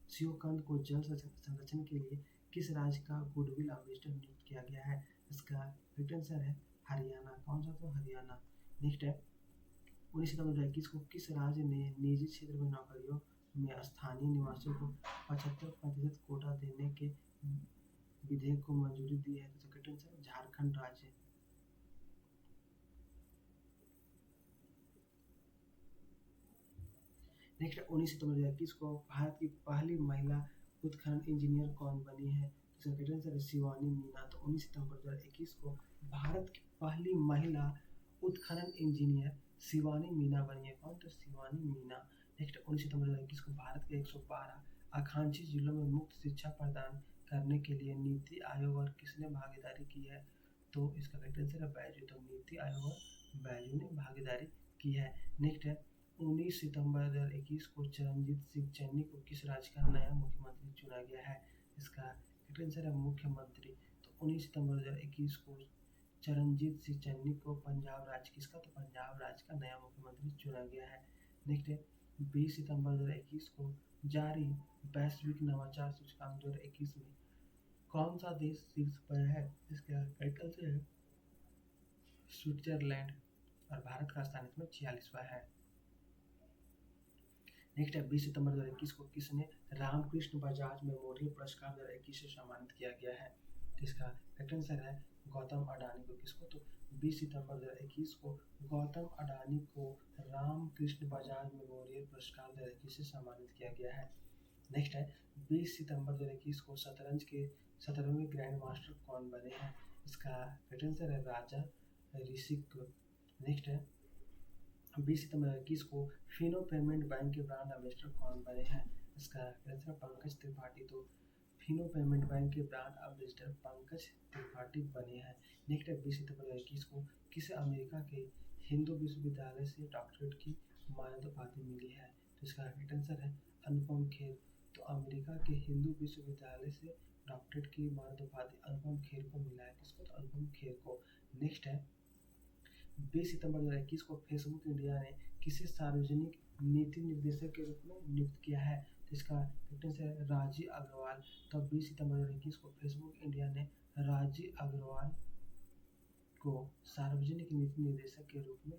शिवकंद को जल संरक्षण के लिए किस राज्य का गुडविल एम्बेसडर नियुक्त किया गया है? इसका राइट आंसर है हरियाणा। कौन सा? तो हरियाणा। नेक्स्ट है 19 सितंबर 2021 को किस राज्य ने निजी क्षेत्र में नौकरियों में स्थानीय निवासियों को 75% कोटा देने के विधेयक को मंजूरी दी है? तो राइट आंसर झारखंड राज्य। नेक्स्ट 19 सितंबर 2021 को भारत की पहली महिला उत्खनन इंजीनियर कौन बनी है? तो राइट आंसर है शिवानी मीना। तो 19 सितंबर 2021 को भारत की पहली महिला उत्खनन इंजीनियर शिवानी मीना बनी है। कौन? तो शिवानी मीना। नेक्स्ट 19 सितंबर 2021 को भारत के 112 आकांक्षी जिलों में मुफ्त शिक्षा प्रदान करने के लिए नीति आयोग और किसने भागीदारी की है? तो इसका राइट आंसर है बैजू। तो नीति आयोग और बैजू ने भागीदारी की है। नेक्स्ट है 19 सितंबर 2021 को चरणजीत सिंह चन्नी को किस राज्य का नया मुख्यमंत्री चुना गया है? इसका राइट आंसर है मुख्यमंत्री। तो 19 सितंबर 2021 को चरणजीत सिंह चन्नी को पंजाब राज्य किसका? तो पंजाब राज्य का नया मुख्यमंत्री चुना गया है। नेक्स्ट है 20 सितंबर 2021 को जारी वैश्विक नवाचार सूचकांक 2021 में कौन सा देश शीर्ष पर है? इसका राइट आंसर है स्विट्जरलैंड और भारत का स्थान इसमें 46वां है। नेक्स्ट है 20 सितंबर 2021 को किसने रामकृष्ण बजाज मेमोरियल पुरस्कार 2021 से सम्मानित किया गया है? इसका राइट आंसर है गौतम अडानी को। किसको? तो 20 सितंबर 2021 को गौतम अडानी को रामकृष्ण बजाज मेमोरियल पुरस्कार 2021 से सम्मानित किया गया है। नेक्स्ट है 20 सितंबर 2021 को शतरंज के 17वें ग्रैंड मास्टर कौन बने हैं? इसका राइट आंसर है राजा ऋषिक। नेक्स्ट है 20 सितंबर 2021 को फिनो पेमेंट बैंक के ब्रांड एम्बेसडर कौन बने हैं? इसका आंसर पंकज त्रिपाठी। तो फिनो पेमेंट बैंक के ब्रांड एम्बेसडर पंकज त्रिपाठी बने हैं। नेक्स्ट है 20 सितंबर 2021 को किसे अमेरिका के हिंदू विश्वविद्यालय से डॉक्टरेट की मान्यता उपाधि मिली है? तो इसका राइट आंसर है अनुपम खेर। तो अमेरिका के हिंदू विश्वविद्यालय से डॉक्टरेट की मान्यता उपाधि अनुपम खेर को मिला है। किसको? तो अनुपम खेर को। नेक्स्ट है 20 सितंबर 2021 को फेसबुक इंडिया ने किसे सार्वजनिक नीति निर्देशक के रूप में नियुक्त किया है? तो इसका राइट आंसर है राजीव अग्रवाल। तो 20 सितंबर 2021 को फेसबुक इंडिया ने राजीव अग्रवाल को सार्वजनिक नीति निर्देशक के रूप में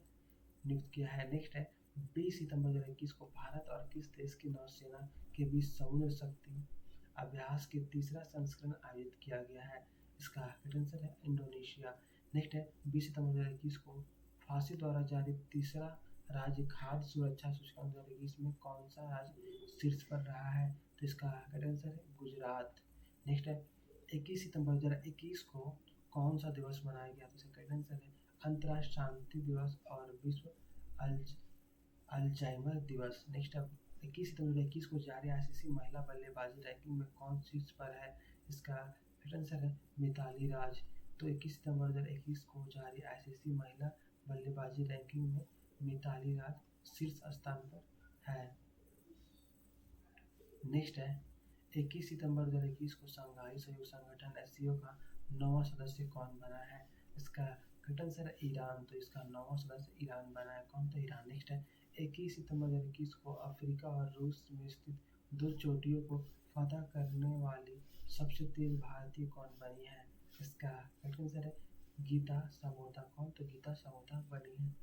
नियुक्त किया है। नेक्स्ट है 20 सितंबर 2021 को भारत और किस देश की नौसेना के बीच समुद्र शक्ति अभ्यास के तीसरा संस्करण आयोजित किया गया है? इसका राइट आंसर है इंडोनेशिया। नेक्स्ट है 20 सितंबर 2021 को फांसी द्वारा जारी तीसरा राज्य खाद्य सुरक्षा सूचकांक 2021 में कौन सा राज्य शीर्ष पर रहा है? तो इसका राइट आंसर है गुजरात। नेक्स्ट है 21 सितंबर 2021 को कौन सा दिवस मनाया गया? तो इसका राइट आंसर है अंतर्राष्ट्रीय शांति दिवस और विश्व अल्ज अल्जाइमर दिवस। नेक्स्ट अब 21 सितंबर 2021 को जारी आईसीसी महिला बल्लेबाजी रैंकिंग में कौन शीर्ष पर है? इसका राइट आंसर है मिताली राज। तो 21 सितंबर 2021 को जारी आईसीसी महिला बल्लेबाजी रैंकिंग में मिताली राज शीर्ष स्थान पर है। नेक्स्ट है 21 सितंबर 2021 को शंघाई सहयोग संगठन एससीओ का 9वां सदस्य कौन बना है? इसका राइट आंसर है ईरान। तो इसका 9वां सदस्य ईरान बना है। कौन? तो ईरान। नेक्स्ट है 21 सितंबर 2021 को अफ्रीका और रूस में स्थित दो चोटियों को फतह करने वाली सबसे तेज भारतीय कौन बनी है? इसका राइट आंसर है गीता समोता। कौन? तो गीता समोता बनी है।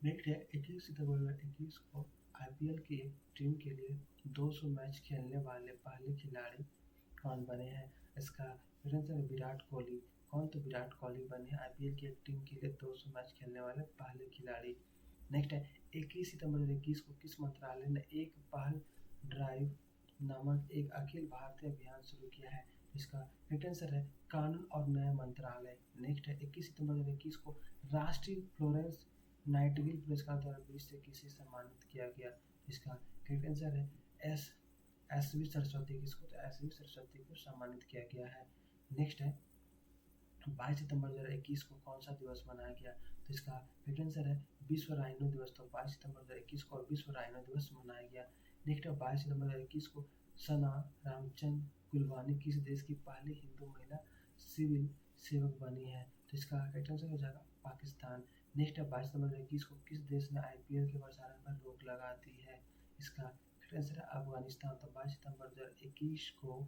नेक्स्ट है 21 सितंबर 2021 को आईपीएल की एक टीम के लिए 200 मैच खेलने वाले पहले खिलाड़ी कौन बने हैं? इसका राइट आंसर है विराट कोहली। कौन? तो विराट कोहली बने आईपीएल की एक टीम के लिए 200 मैच खेलने वाले पहले खिलाड़ी। नेक्स्ट है 21 सितंबर 2021 को किस मंत्रालय ने एक पहल ड्राइव नामक एक अखिल भारतीय अभियान शुरू किया है? इसका राइट आंसर है कानून और न्याय मंत्रालय। नेक्स्ट है 21 सितंबर 2021 को राष्ट्रीय फ्लोरेंस नाइटिंगेल पुरस्कार 2020 से किसे सम्मानित किया गया? इसका राइट आंसर है एस वी सरस्वती। किसको? तो एस वी सरस्वती को सम्मानित किया गया है। नेक्स्ट है 22 सितंबर 2021 को कौन सा दिवस मनाया गया? तो इसका राइट आंसर है विश्व राइनो दिवस। तो 22 सितंबर 2021 को विश्व राइनो दिवस मनाया गया। नेक्स्ट है 22 सितंबर 2021 को सना रामचंद कुलवानी किस देश की पहली हिंदू महिला सिविल सेवक बनी है? तो इसका राइट आंसर हो जाएगा पाकिस्तान। नेक्स्ट है 22 सितंबर 2021 को किस देश ने आईपीएल के प्रसारण पर रोक लगा दी है? इसका राइट आंसर है अफगानिस्तान। तो 22 सितंबर 2021 को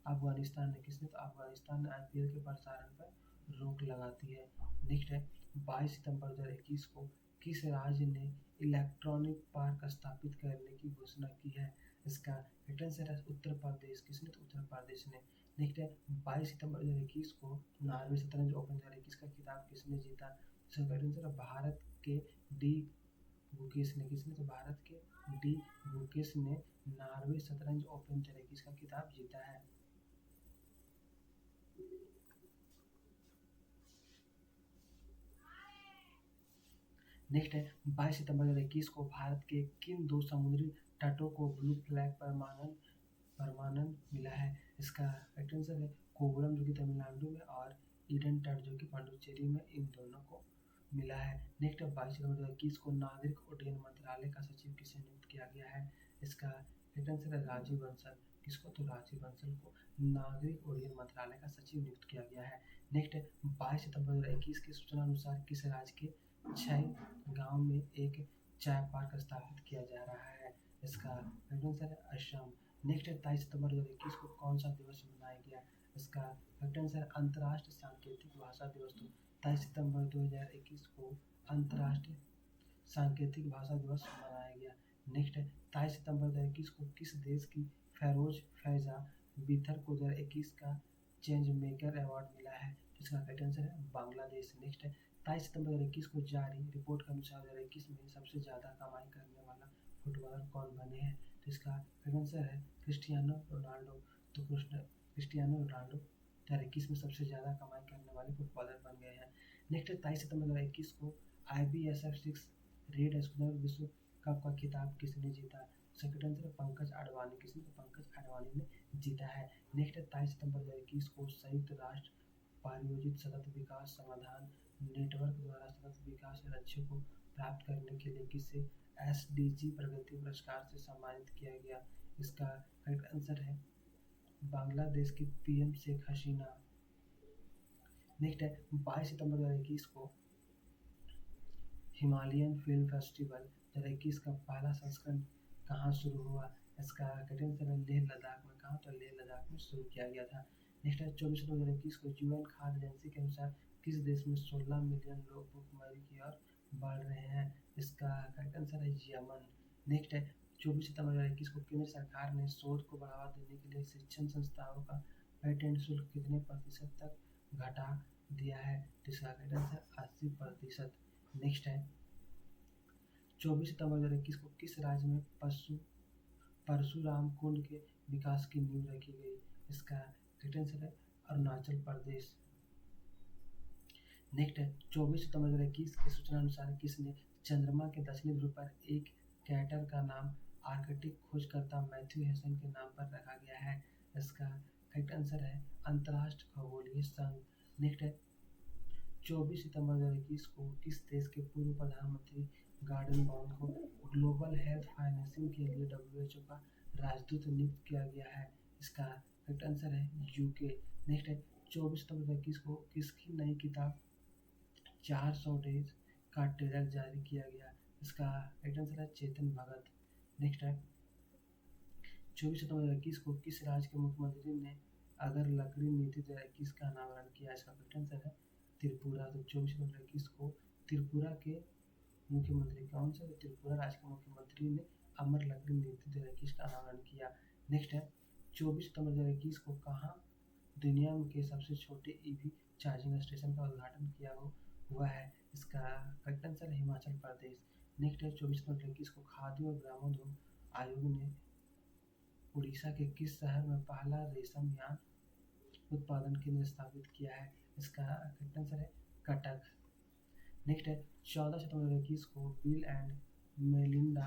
अफगानिस्तान ने किसने? तो अफगानिस्तान ने आईपीएल के प्रसारण पर रोक लगाती है। नेक्स्ट है 22 सितंबर 2021 को किस राज्य ने इलेक्ट्रॉनिक पार्क स्थापित करने की घोषणा की है? इसका राइट आंसर है उत्तर प्रदेश। किसने? तो उत्तर प्रदेश ने। नेक्स्ट है 22 सितंबर 2021 को नॉर्वे शतरंज ओपन 2021 का खिताब किसने जीता? इसका राइट आंसर है भारत के डी गुकेश ने। किसने? तो भारत के डी गुकेश ने नॉर्वे शतरंज ओपन 2021 का खिताब जीता है। नेक्स्ट है 22 सितंबर 2021 को भारत के किन दो समुद्री तटों को ब्लू फ्लैग परमाणन मिला है? इसका राइट आंसर है कोवलम जो कि तमिलनाडु में और ईडन तट जो कि पांडुचेरी में, इन दोनों को मिला है। नेक्स्ट है 22 सितंबर 2021 को नागरिक उड्डयन मंत्रालय का सचिव किसे नियुक्त किया गया है? इसका राइट आंसर है राजीव बंसल। किसको? तो राजीव बंसल को नागरिक उड्डयन मंत्रालय का सचिव नियुक्त किया गया है। नेक्स्ट है 22 सितंबर 2021 की सूचना अनुसार किस राज्य के 6 गांव में एक चाय पार्क स्थापित किया जा रहा है? इसका राइट आंसर है असम। नेक्स्ट है 23 सितंबर 2021 को कौन सा दिवस मनाया गया? इसका राइट आंसर अंतर्राष्ट्रीय सांकेतिक भाषा दिवस। तो 23 सितंबर 2021 को अंतर्राष्ट्रीय सांकेतिक भाषा दिवस मनाया गया। नेक्स्ट है 23 सितंबर 2021 को किस देश की फैरोज फैजा बीथर को 2021 का चेंज मेकर अवार्ड मिला है? इसका राइट आंसर है बांग्लादेश। नेक्स्ट है 23 सितंबर 2021 को जारी रिपोर्ट के अनुसार 2021 में सबसे ज़्यादा कमाई करने वाला फुटबॉलर कौन बने हैं? तो इसका राइट आंसर है क्रिस्टियानो रोनाल्डो। तो क्रिस्टियानो रोनाल्डो 2021 में सबसे ज़्यादा कमाई करने वाले फुटबॉलर बन गए हैं। नेक्स्ट है 23 सितंबर 2021 को IBSF 6 रेड स्कूनर विश्व कप का खिताब किसने जीता? सेकंड आंसर है पंकज अडवाणी। किसने? तो पंकज अडवाणी ने जीता है। नेक्स्ट है 23 सितंबर 2021 को संयुक्त राष्ट्र प्रायोजित सतत विकास समाधान नेटवर्क द्वारा सतत विकास लक्ष्यों को प्राप्त करने के लिए किसे SDG प्रगति पुरस्कार से सम्मानित किया गया? इसका राइट आंसर है बांग्लादेश की PM शेख हसीना। नेक्स्ट है 22 सितंबर 2021 को हिमालयन फिल्म फेस्टिवल 2021 का पहला संस्करण कहाँ शुरू हुआ? इसका राइट आंसर है लेह लद्दाख में। कहाँ? तो लेह लद्दाख में शुरू किया गया था। नेक्स्ट है 24 सितंबर 2021 को यूएन खाद्य एजेंसी के अनुसार किस देश में 16 मिलियन लोग भुखमरी की ओर बढ़ रहे हैं? इसका राइट आंसर है यमन। नेक्स्ट है 24 सितंबर 2021 को केंद्र सरकार ने शोध को बढ़ावा देने के लिए शिक्षण संस्थाओं का पेटेंट शुल्क कितने प्रतिशत तक घटा दिया है? तो इसका राइट आंसर 80%। नेक्स्ट है 24 सितंबर 2021 को किस राज्य में परशुराम कुंड के विकास की नींव रखी गई? इसका राइट आंसर है अरुणाचल प्रदेश। नेक्स्ट है 24 सितंबर 2021 की सूचना अनुसार किसने चंद्रमा के दक्षिणी ध्रुव पर एक कैटर का नाम आर्कटिक खोजकर्ता मैथ्यू हेसन के नाम पर रखा गया है? इसका करेक्ट आंसर है अंतर्राष्ट्रीय खगोलीय संघ। नेक्स्ट है 24 सितंबर 2021 को किस देश के पूर्व प्रधानमंत्री गॉर्डन ब्राउन को ग्लोबल हेल्थ फाइनेंसिंग के लिए WHO का राजदूत नियुक्त किया गया है? इसका करेक्ट आंसर है यूके। नेक्स्ट है 24 सितंबर 2021 को किसकी नई किताब 400 डेज का ट्रेलर जारी किया गया? इसका राइट आंसर है चेतन भगत। नेक्स्ट है 24 सितंबर 2021 को किस राज्य के मुख्यमंत्री ने अगर लकड़ी नीति 2021 का अनावरण किया? इसका करेक्ट आंसर है त्रिपुरा। तो 24 सितंबर 2021 को त्रिपुरा के मुख्यमंत्री कौन से? त्रिपुरा राज्य के मुख्यमंत्री ने अमर लकड़ी नीति 2021 का अनावरण किया। नेक्स्ट है 24 सितंबर 2021 को कहाँ दुनिया के सबसे छोटे ईवी चार्जिंग स्टेशन का उद्घाटन किया हुआ है? इसका करेक्ट आंसर है हिमाचल प्रदेश। नेक्स्ट है 24 सितंबर 2021 को खाद्य और ग्रामोद्योग आयोग ने उड़ीसा के किस शहर में पहला रेशम यान उत्पादन केंद्र स्थापित किया है? इसका करेक्ट आंसर है कटक। नेक्स्ट है 14 सितंबर 2021 को bill and Melinda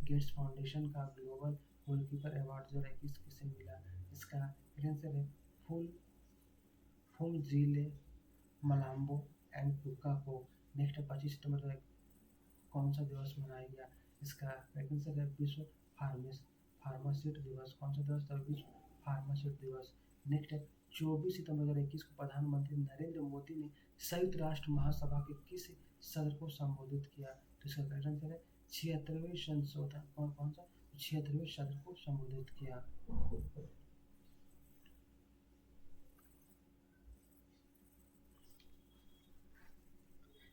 Gates foundation का ग्लोबल गोलकीपर अवार्ड 2021 किसे मिला? इसका करेक्ट आंसर है फुमजीले मलाम्बो एंड पुक्का को। नेक्स्ट है 25 सितंबर कौन सा दिवस मनाया गया? इसका करेक्ट आंसर है विश्व फार्मासिस्ट दिवस। कौन सा दिवस था? विश्व फार्मासिस्ट दिवस। नेक्स्ट है 24 सितंबर 2021 को प्रधानमंत्री नरेंद्र मोदी ने संयुक्त राष्ट्र महासभा के किस सदस्य को संबोधित किया? तो इसका करेक्ट आंसर है 76वें संशोधन कौन सा 76वें सदस्य को संबोधित किया।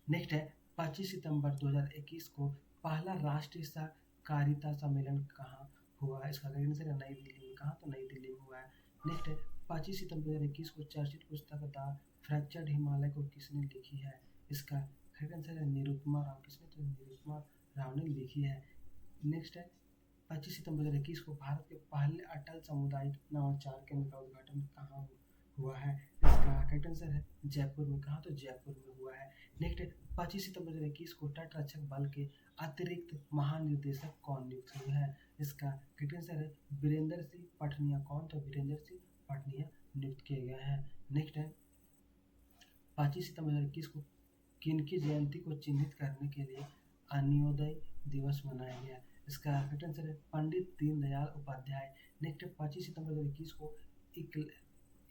नेक्स्ट है 25 सितंबर 2021 को पहला राष्ट्रीय सहकारिता सम्मेलन कहाँ हुआ? इसका करेक्ट आंसर है नई दिल्ली में। कहाँ? तो नई दिल्ली में हुआ है। नेक्स्ट है 25 सितंबर 2021 को चर्चित पुस्तक द फ्रैक्चर्ड हिमालय को किसने लिखी है? इसका करेक्ट आंसर है निरुपमा राव। किसने? तो निरुपमा राव ने लिखी है। नेक्स्ट है 25 सितंबर 2021 को भारत के पहले अटल सामुदायिक नवाचार केंद्र का उद्घाटन कहाँ हुआ है? इसका करेक्ट आंसर है जयपुर में। कहाँ? तो जयपुर में हुआ है। नेक्स्ट है 25 सितंबर 2021 को तट रक्षक बल के अतिरिक्त महानिदेशक कौन नियुक्त हुए हैं? इसका करेक्ट आंसर है वीरेंद्र सिंह पटनिया। कौन? तो वीरेंद्र सिंह पटनिया नियुक्त किए गए हैं। नेक्स्ट है 25 सितंबर 2021 को किनकी जयंती को चिन्हित करने के लिए अन्योदय दिवस मनाया गया? इसका करेक्ट आंसर है पंडित दीनदयाल उपाध्याय। नेक्स्ट है 25 सितंबर 2021 को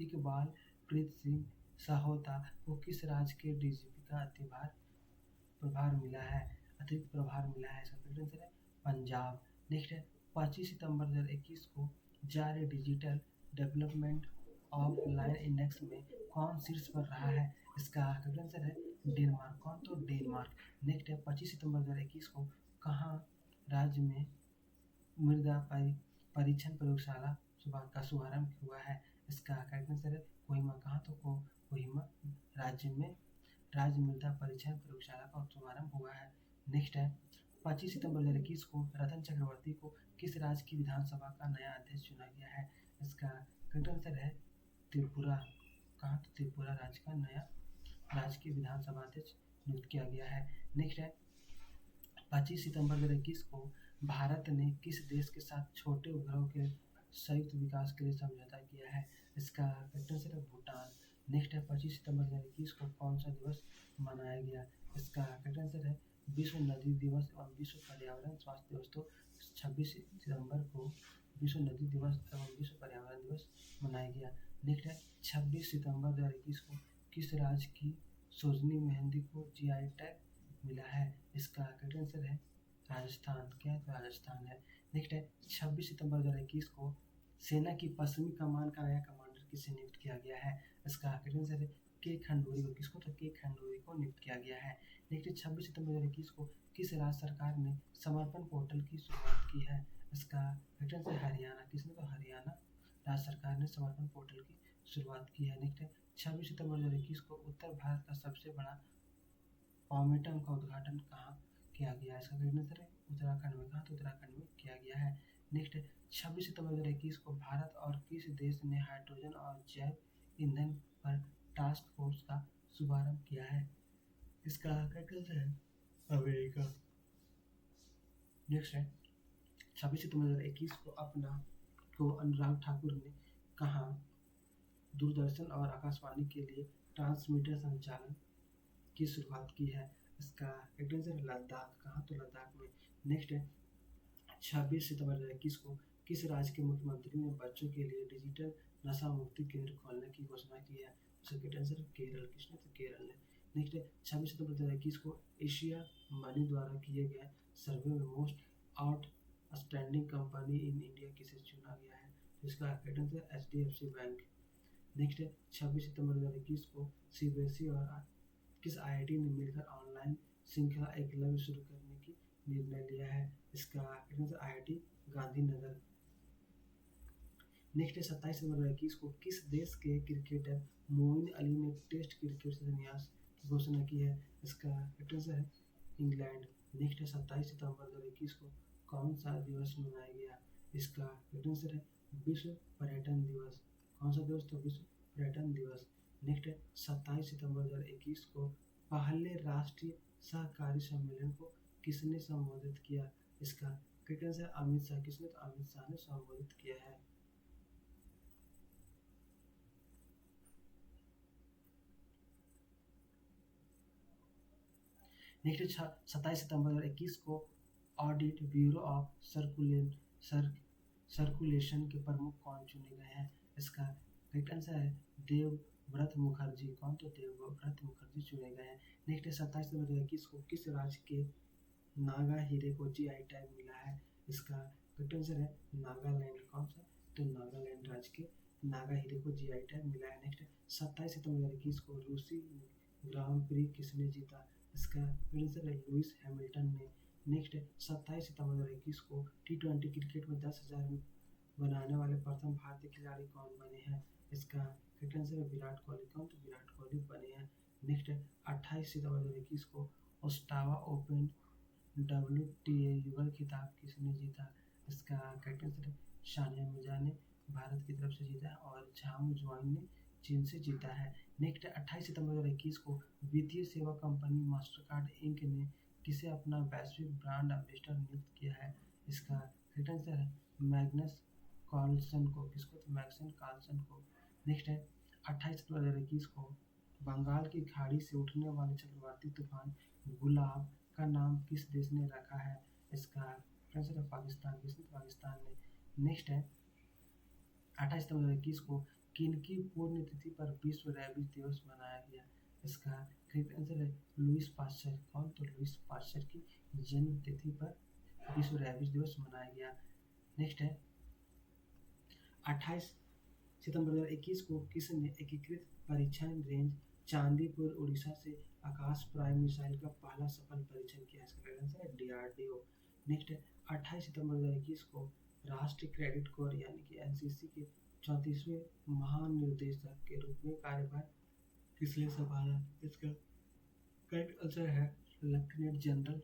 इकबाल प्रीत सिंह साहोता को किस राज्य के डीजीपी का अतिरिक्त प्रभार मिला है? इसका करेक्ट आंसर है पंजाब। नेक्स्ट है 25 सितंबर 2021 को जारी digital development of line index में कौन शीर्ष पर रहा है? इसका करेक्ट आंसर है डेनमार्क। कौन? तो डेनमार्क। नेक्स्ट है 25 सितंबर 2021 को कहाँ राज्य में मृदा परीक्षण प्रयोगशाला का शुभारंभ हुआ है? इसका करेक्ट आंसर है कोहिमा। कहाँ? तो कोहिमा राज्य में राज्य मृदा परीक्षण प्रयोगशाला का शुभारंभ हुआ है। नेक्स्ट है 25 सितंबर 2021 को रतन चक्रवर्ती को किस राज्य की विधानसभा का नया अध्यक्ष चुना गया है? इसका करेक्ट आंसर है त्रिपुरा। कहाँ? तो त्रिपुरा राज्य का नया राज्य की विधानसभा अध्यक्ष नियुक्त किया गया है। नेक्स्ट है 25 सितंबर 2021 को भारत ने किस देश के साथ छोटे उपग्रहों के संयुक्त विकास के लिए समझौता किया है? इसका करेक्ट आंसर है भूटान। नेक्स्ट है 25 सितंबर 2021 को कौन सा दिवस मनाया गया? इसका करेक्ट आंसर है विश्व नदी दिवस एवं विश्व पर्यावरण स्वास्थ्य दिवस। तो 26 सितंबर को विश्व नदी दिवस एवं विश्व पर्यावरण दिवस मनाया गया। नेक्स्ट है 26 सितंबर 2021 को किस राज्य की सोजनी मेहंदी को GI टैग मिला है? इसका करेक्ट आंसर है राजस्थान। क्या है? राजस्थान है। नेक्स्ट है 26 सितंबर 2021 को सेना की पश्चिमी कमान का नया कमांडर किसे नियुक्त किया गया है? इसका करेक्ट आंसर है के खंडूरी को। किसको? तो के खंडूरी को नियुक्त किया गया है। नेक्स्ट 26 सितंबर 2021 को किस राज्य सरकार ने समर्पण पोर्टल की शुरुआत की है? इसका करेक्ट आंसर हरियाणा। किसने? तो हरियाणा राज्य सरकार ने समर्पण पोर्टल की शुरुआत की है। नेक्स्ट है 26 सितंबर 2021 को उत्तर भारत का सबसे बड़ा पॉमेटम का उद्घाटन कहाँ किया गया? इसका करेक्ट आंसर है उत्तराखंड में। कहाँ? तो उत्तराखंड में किया गया है। नेक्स्ट 26 सितंबर 2021 को भारत और किस देश ने हाइड्रोजन और जैव ईंधन पर टास्क फोर्स का शुभारंभ किया है? इसका कैपिटल है अमेरिका। नेक्स्ट है 26 सितंबर 2021 को अनुराग ठाकुर ने कहा दूरदर्शन और आकाशवाणी के लिए ट्रांसमीटर संचालन की शुरुआत की है। इसका कैपिटल है लद्दाख। कहाँ? तो लद्दाख में। नेक्स्ट है 26 सितंबर 2021 को किस राज्य के मुख्यमंत्री ने बच्चों के लिए डिजिटल नशा मुक्ति केंद्र खोलने की घोषणा की है? उसका कैपिटल है केरल। किसने? तो केरल ने। नेक्स्ट है 26 सितंबर 2021 को एशिया मनी द्वारा किए गए सर्वे में most outstanding company in India किसे चुना गया है? तो इसका कैपिटल है HDFC बैंक। नेक्स्ट है 26 सितंबर 2021 को CBSE और किस IIT ने मिलकर ऑनलाइन श्रृंखला एकलव्य शुरू करने की निर्णय लिया है? इसका कैपिटल IIT गांधीनगर। नेक्स्ट है 27 सितंबर 2021 को किस देश के क्रिकेटर मोइन अली ने टेस्ट क्रिकेट से संन्यास की घोषणा की है? इसका कैपिटल है इंग्लैंड। नेक्स्ट है 27 सितंबर 2021 को कौन सा दिवस मनाया गया? इसका कैपिटल है विश्व पर्यटन दिवस। कौन सा दिवस? तो विश्व पर्यटन दिवस। नेक्स्ट है 27 सितंबर 2021 को पहले राष्ट्रीय सहकारी सम्मेलन को किसने संबोधित किया? इसका कैपिटल है अमित शाह। किसने? तो अमित शाह ने संबोधित किया है। नेक्स्ट 27 सितंबर 2021 को ऑडिट ब्यूरो ऑफ सर्कुलेशन के प्रमुख कौन चुने गए हैं? इसका कैपिटल है देवव्रत मुखर्जी। कौन? तो देवव्रत मुखर्जी चुने गए हैं। नेक्स्ट 27 सितंबर 2021 को किस राज्य के नागा हीरे को GI टैग मिला है? इसका कैपिटल है नागालैंड। कौन सा? तो नागालैंड राज्य के नागा हीरे को GI टैग मिला है। नेक्स्ट 27 सितंबर 2021 को रूसी ग्रां प्री किसने जीता? इसका कैपिटल है लुइस हैमिल्टन ने। नेक्स्ट 27 सितंबर 2021 को T20 क्रिकेट में 10,000 बनाने वाले प्रथम भारतीय खिलाड़ी कौन बने हैं? इसका कैप्टन है विराट कोहली। कौन? तो विराट कोहली बने हैं। नेक्स्ट 28 सितंबर 2021 को ओस्टावा ओपन WTA युगल खिताब किसने जीता? इसका कैप्टन है सानिया मिर्जा ने भारत की तरफ से जीता है और झांग जुआन ने चीन से जीता है। नेक्स्ट 28 सितंबर 2021 को वित्तीय सेवा कंपनी मास्टरकार्ड इंक ने किसे अपना वैश्विक ब्रांड एम्बेसडर नियुक्त किया है? इसका कैप्टन है मैग्नस कार्लसन को। किसको? तो मैग्नस कार्लसन को। नेक्स्ट है 28 सितंबर 2021 को बंगाल की खाड़ी से उठने वाले चक्रवाती तूफान गुलाब का नाम किस देश ने रखा है? इसका कैप्टन है पाकिस्तान। किसने? पाकिस्तान ने। नेक्स्ट है 28 सितंबर 2021 को किनकी पुण्यतिथि पर विश्व रेबीज दिवस मनाया गया? इसका कैप्टन है लुईस पास्चर। कौन? तो लुईस पास्चर की जन्म तिथि पर विश्व रेबीज दिवस मनाया गया। नेक्स्ट है 28 सितंबर 2021 को किसने एकीकृत परीक्षण रेंज चांदीपुर उड़ीसा से आकाश प्राइम मिसाइल का पहला सफल परीक्षण किया? इसका कैप्टन है DRDO। नेक्स्ट है 28 सितंबर 2021 को राष्ट्रीय क्रेडिट कोर यानी कि NCC के 34वें महानिर्देशक के रूप में कार्यभार किसने संभाला? इसका कैप्टन है lieutenant general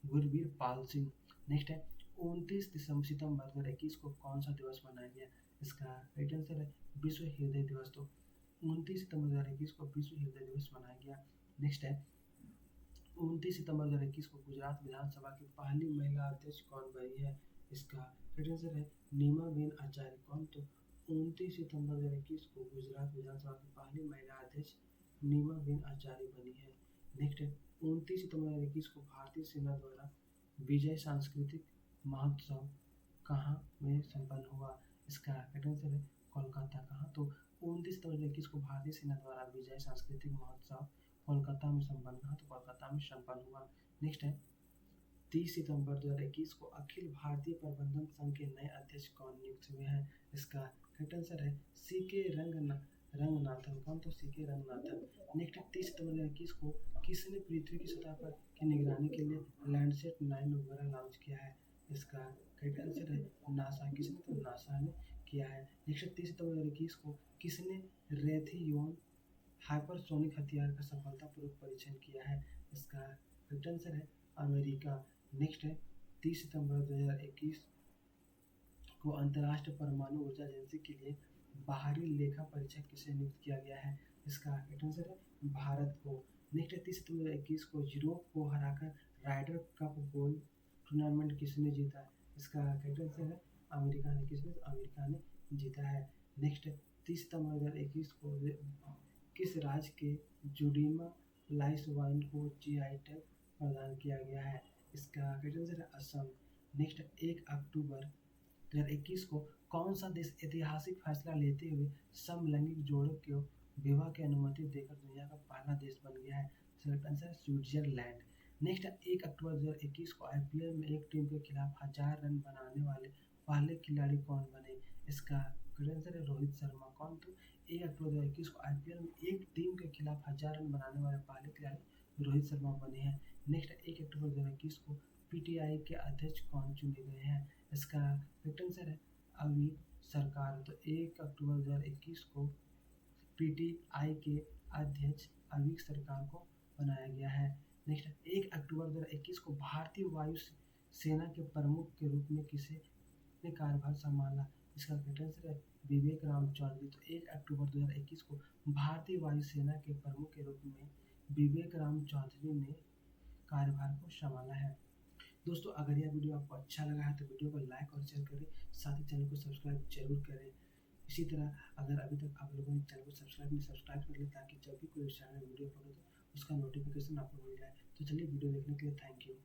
Gurbir Pal Singh. Next है 29 सितंबर 2021 को कौन सा दिवस मनाया गया? इसका कैप्टन है विश्व हृदय दिवस। तो 29 सितंबर 2021 को विश्व हृदय दिवस मनाया गया। नेक्स्ट है 29 सितंबर 2021 को गुजरात विधानसभा की पहली महिला अध्यक्ष कौन बनी है? इसका कैप्टन है नीमाबेन आचार्य। कौन? तो 29 सितंबर 2021 को गुजरात विधानसभा की पहली महिला अध्यक्ष नीमाबेन आचार्य बनी है। नेक्स्ट है 29 सितंबर 2021 को भारतीय सेना द्वारा विजय सांस्कृतिक महोत्सव कहाँ में संपन्न हुआ? इसका कैप्टन है कोलकाता। कहाँ? तो 29 सितंबर 2021 को भारतीय सेना द्वारा विजय सांस्कृतिक महोत्सव कोलकाता में संपन्न। कहाँ? तो कोलकाता में संपन्न हुआ। नेक्स्ट है 30 सितंबर 2021 को अखिल भारतीय प्रबंधन संघ के नए अध्यक्ष कौन नियुक्त हुए हैं? इसका कैप्टन है CK रंगनाथन। कौन? तो CK रंगनाथन। नेक्स्ट 30 सितंबर 2021 को किसने पृथ्वी की सतह पर की निगरानी के लिए लैंडसैट 9 उपग्रह लॉन्च किया है? इसका कैप्टन है नासा। किसने? तो नासा ने किया है। नेक्स्ट 30 सितंबर 2021 को किसने रेथियोन हाइपरसोनिक हथियार का सफलतापूर्वक परीक्षण किया है? इसका कैप्टन है अमेरिका। नेक्स्ट है 30 सितंबर 2021 को अंतर्राष्ट्रीय परमाणु ऊर्जा एजेंसी के लिए बाहरी लेखा परीक्षक किसे नियुक्त किया गया है? इसका कैप्टन है भारत को। नेक्स्ट 30 सितंबर 2021 को यूरोप को हराकर राइडर कप गोल्ड टूर्नामेंट किसने जीता? इसका करेक्ट आंसर है अमेरिका ने। किसने? अमेरिका ने जीता है। नेक्स्ट 30 सितंबर 2021 को किस राज्य के जुडीमा लाइस वाइन को जीआई टैग प्रदान किया गया है? इसका करेक्ट आंसर है असम। नेक्स्ट 1 अक्टूबर 2021 को कौन सा देश ऐतिहासिक फैसला लेते हुए समलैंगिक जोड़ों को विवाह की अनुमति देकर दुनिया का पहला देश बन गया है? इसका आंसर है स्विट्जरलैंड। नेक्स्ट 1 अक्टूबर 2021 को आईपीएल में एक टीम के खिलाफ 1000 रन बनाने वाले पहले खिलाड़ी कौन बने? इसका आंसर है रोहित शर्मा। कौन? तो 1 अक्टूबर 2021 को आईपीएल में एक टीम के खिलाफ 1000 रन बनाने वाले पहले खिलाड़ी रोहित शर्मा बने हैं। नेक्स्ट 1 अक्टूबर 2021 को पीटीआई के अध्यक्ष कौन चुने गए हैं? इसका करेक्ट आंसर है अमित सरकार। तो 1 अक्टूबर 2021 को पीटीआई के अध्यक्ष अविक सरकार को बनाया गया है। नेक्स्ट 1 अक्टूबर 2021 को भारतीय वायु सेना के प्रमुख के रूप में किसे ने कार्यभार संभाला? इसका करेक्ट आंसर है विवेक राम चौधरी। तो 1 अक्टूबर 2021 को भारतीय वायुसेना के प्रमुख के रूप में विवेक राम चौधरी ने कार्यभार को संभाला है। दोस्तों अगर यह वीडियो आपको अच्छा लगा है तो वीडियो को लाइक और शेयर करें, साथ ही चैनल को सब्सक्राइब जरूर करें। इसी तरह अगर अभी तक आप लोगों ने चैनल को सब्सक्राइब कर लें ताकि जब भी कोई चैनल वीडियो पड़े तो उसका नोटिफिकेशन आपको मिल जाए। तो चलिए वीडियो देखने के लिए थैंक यू।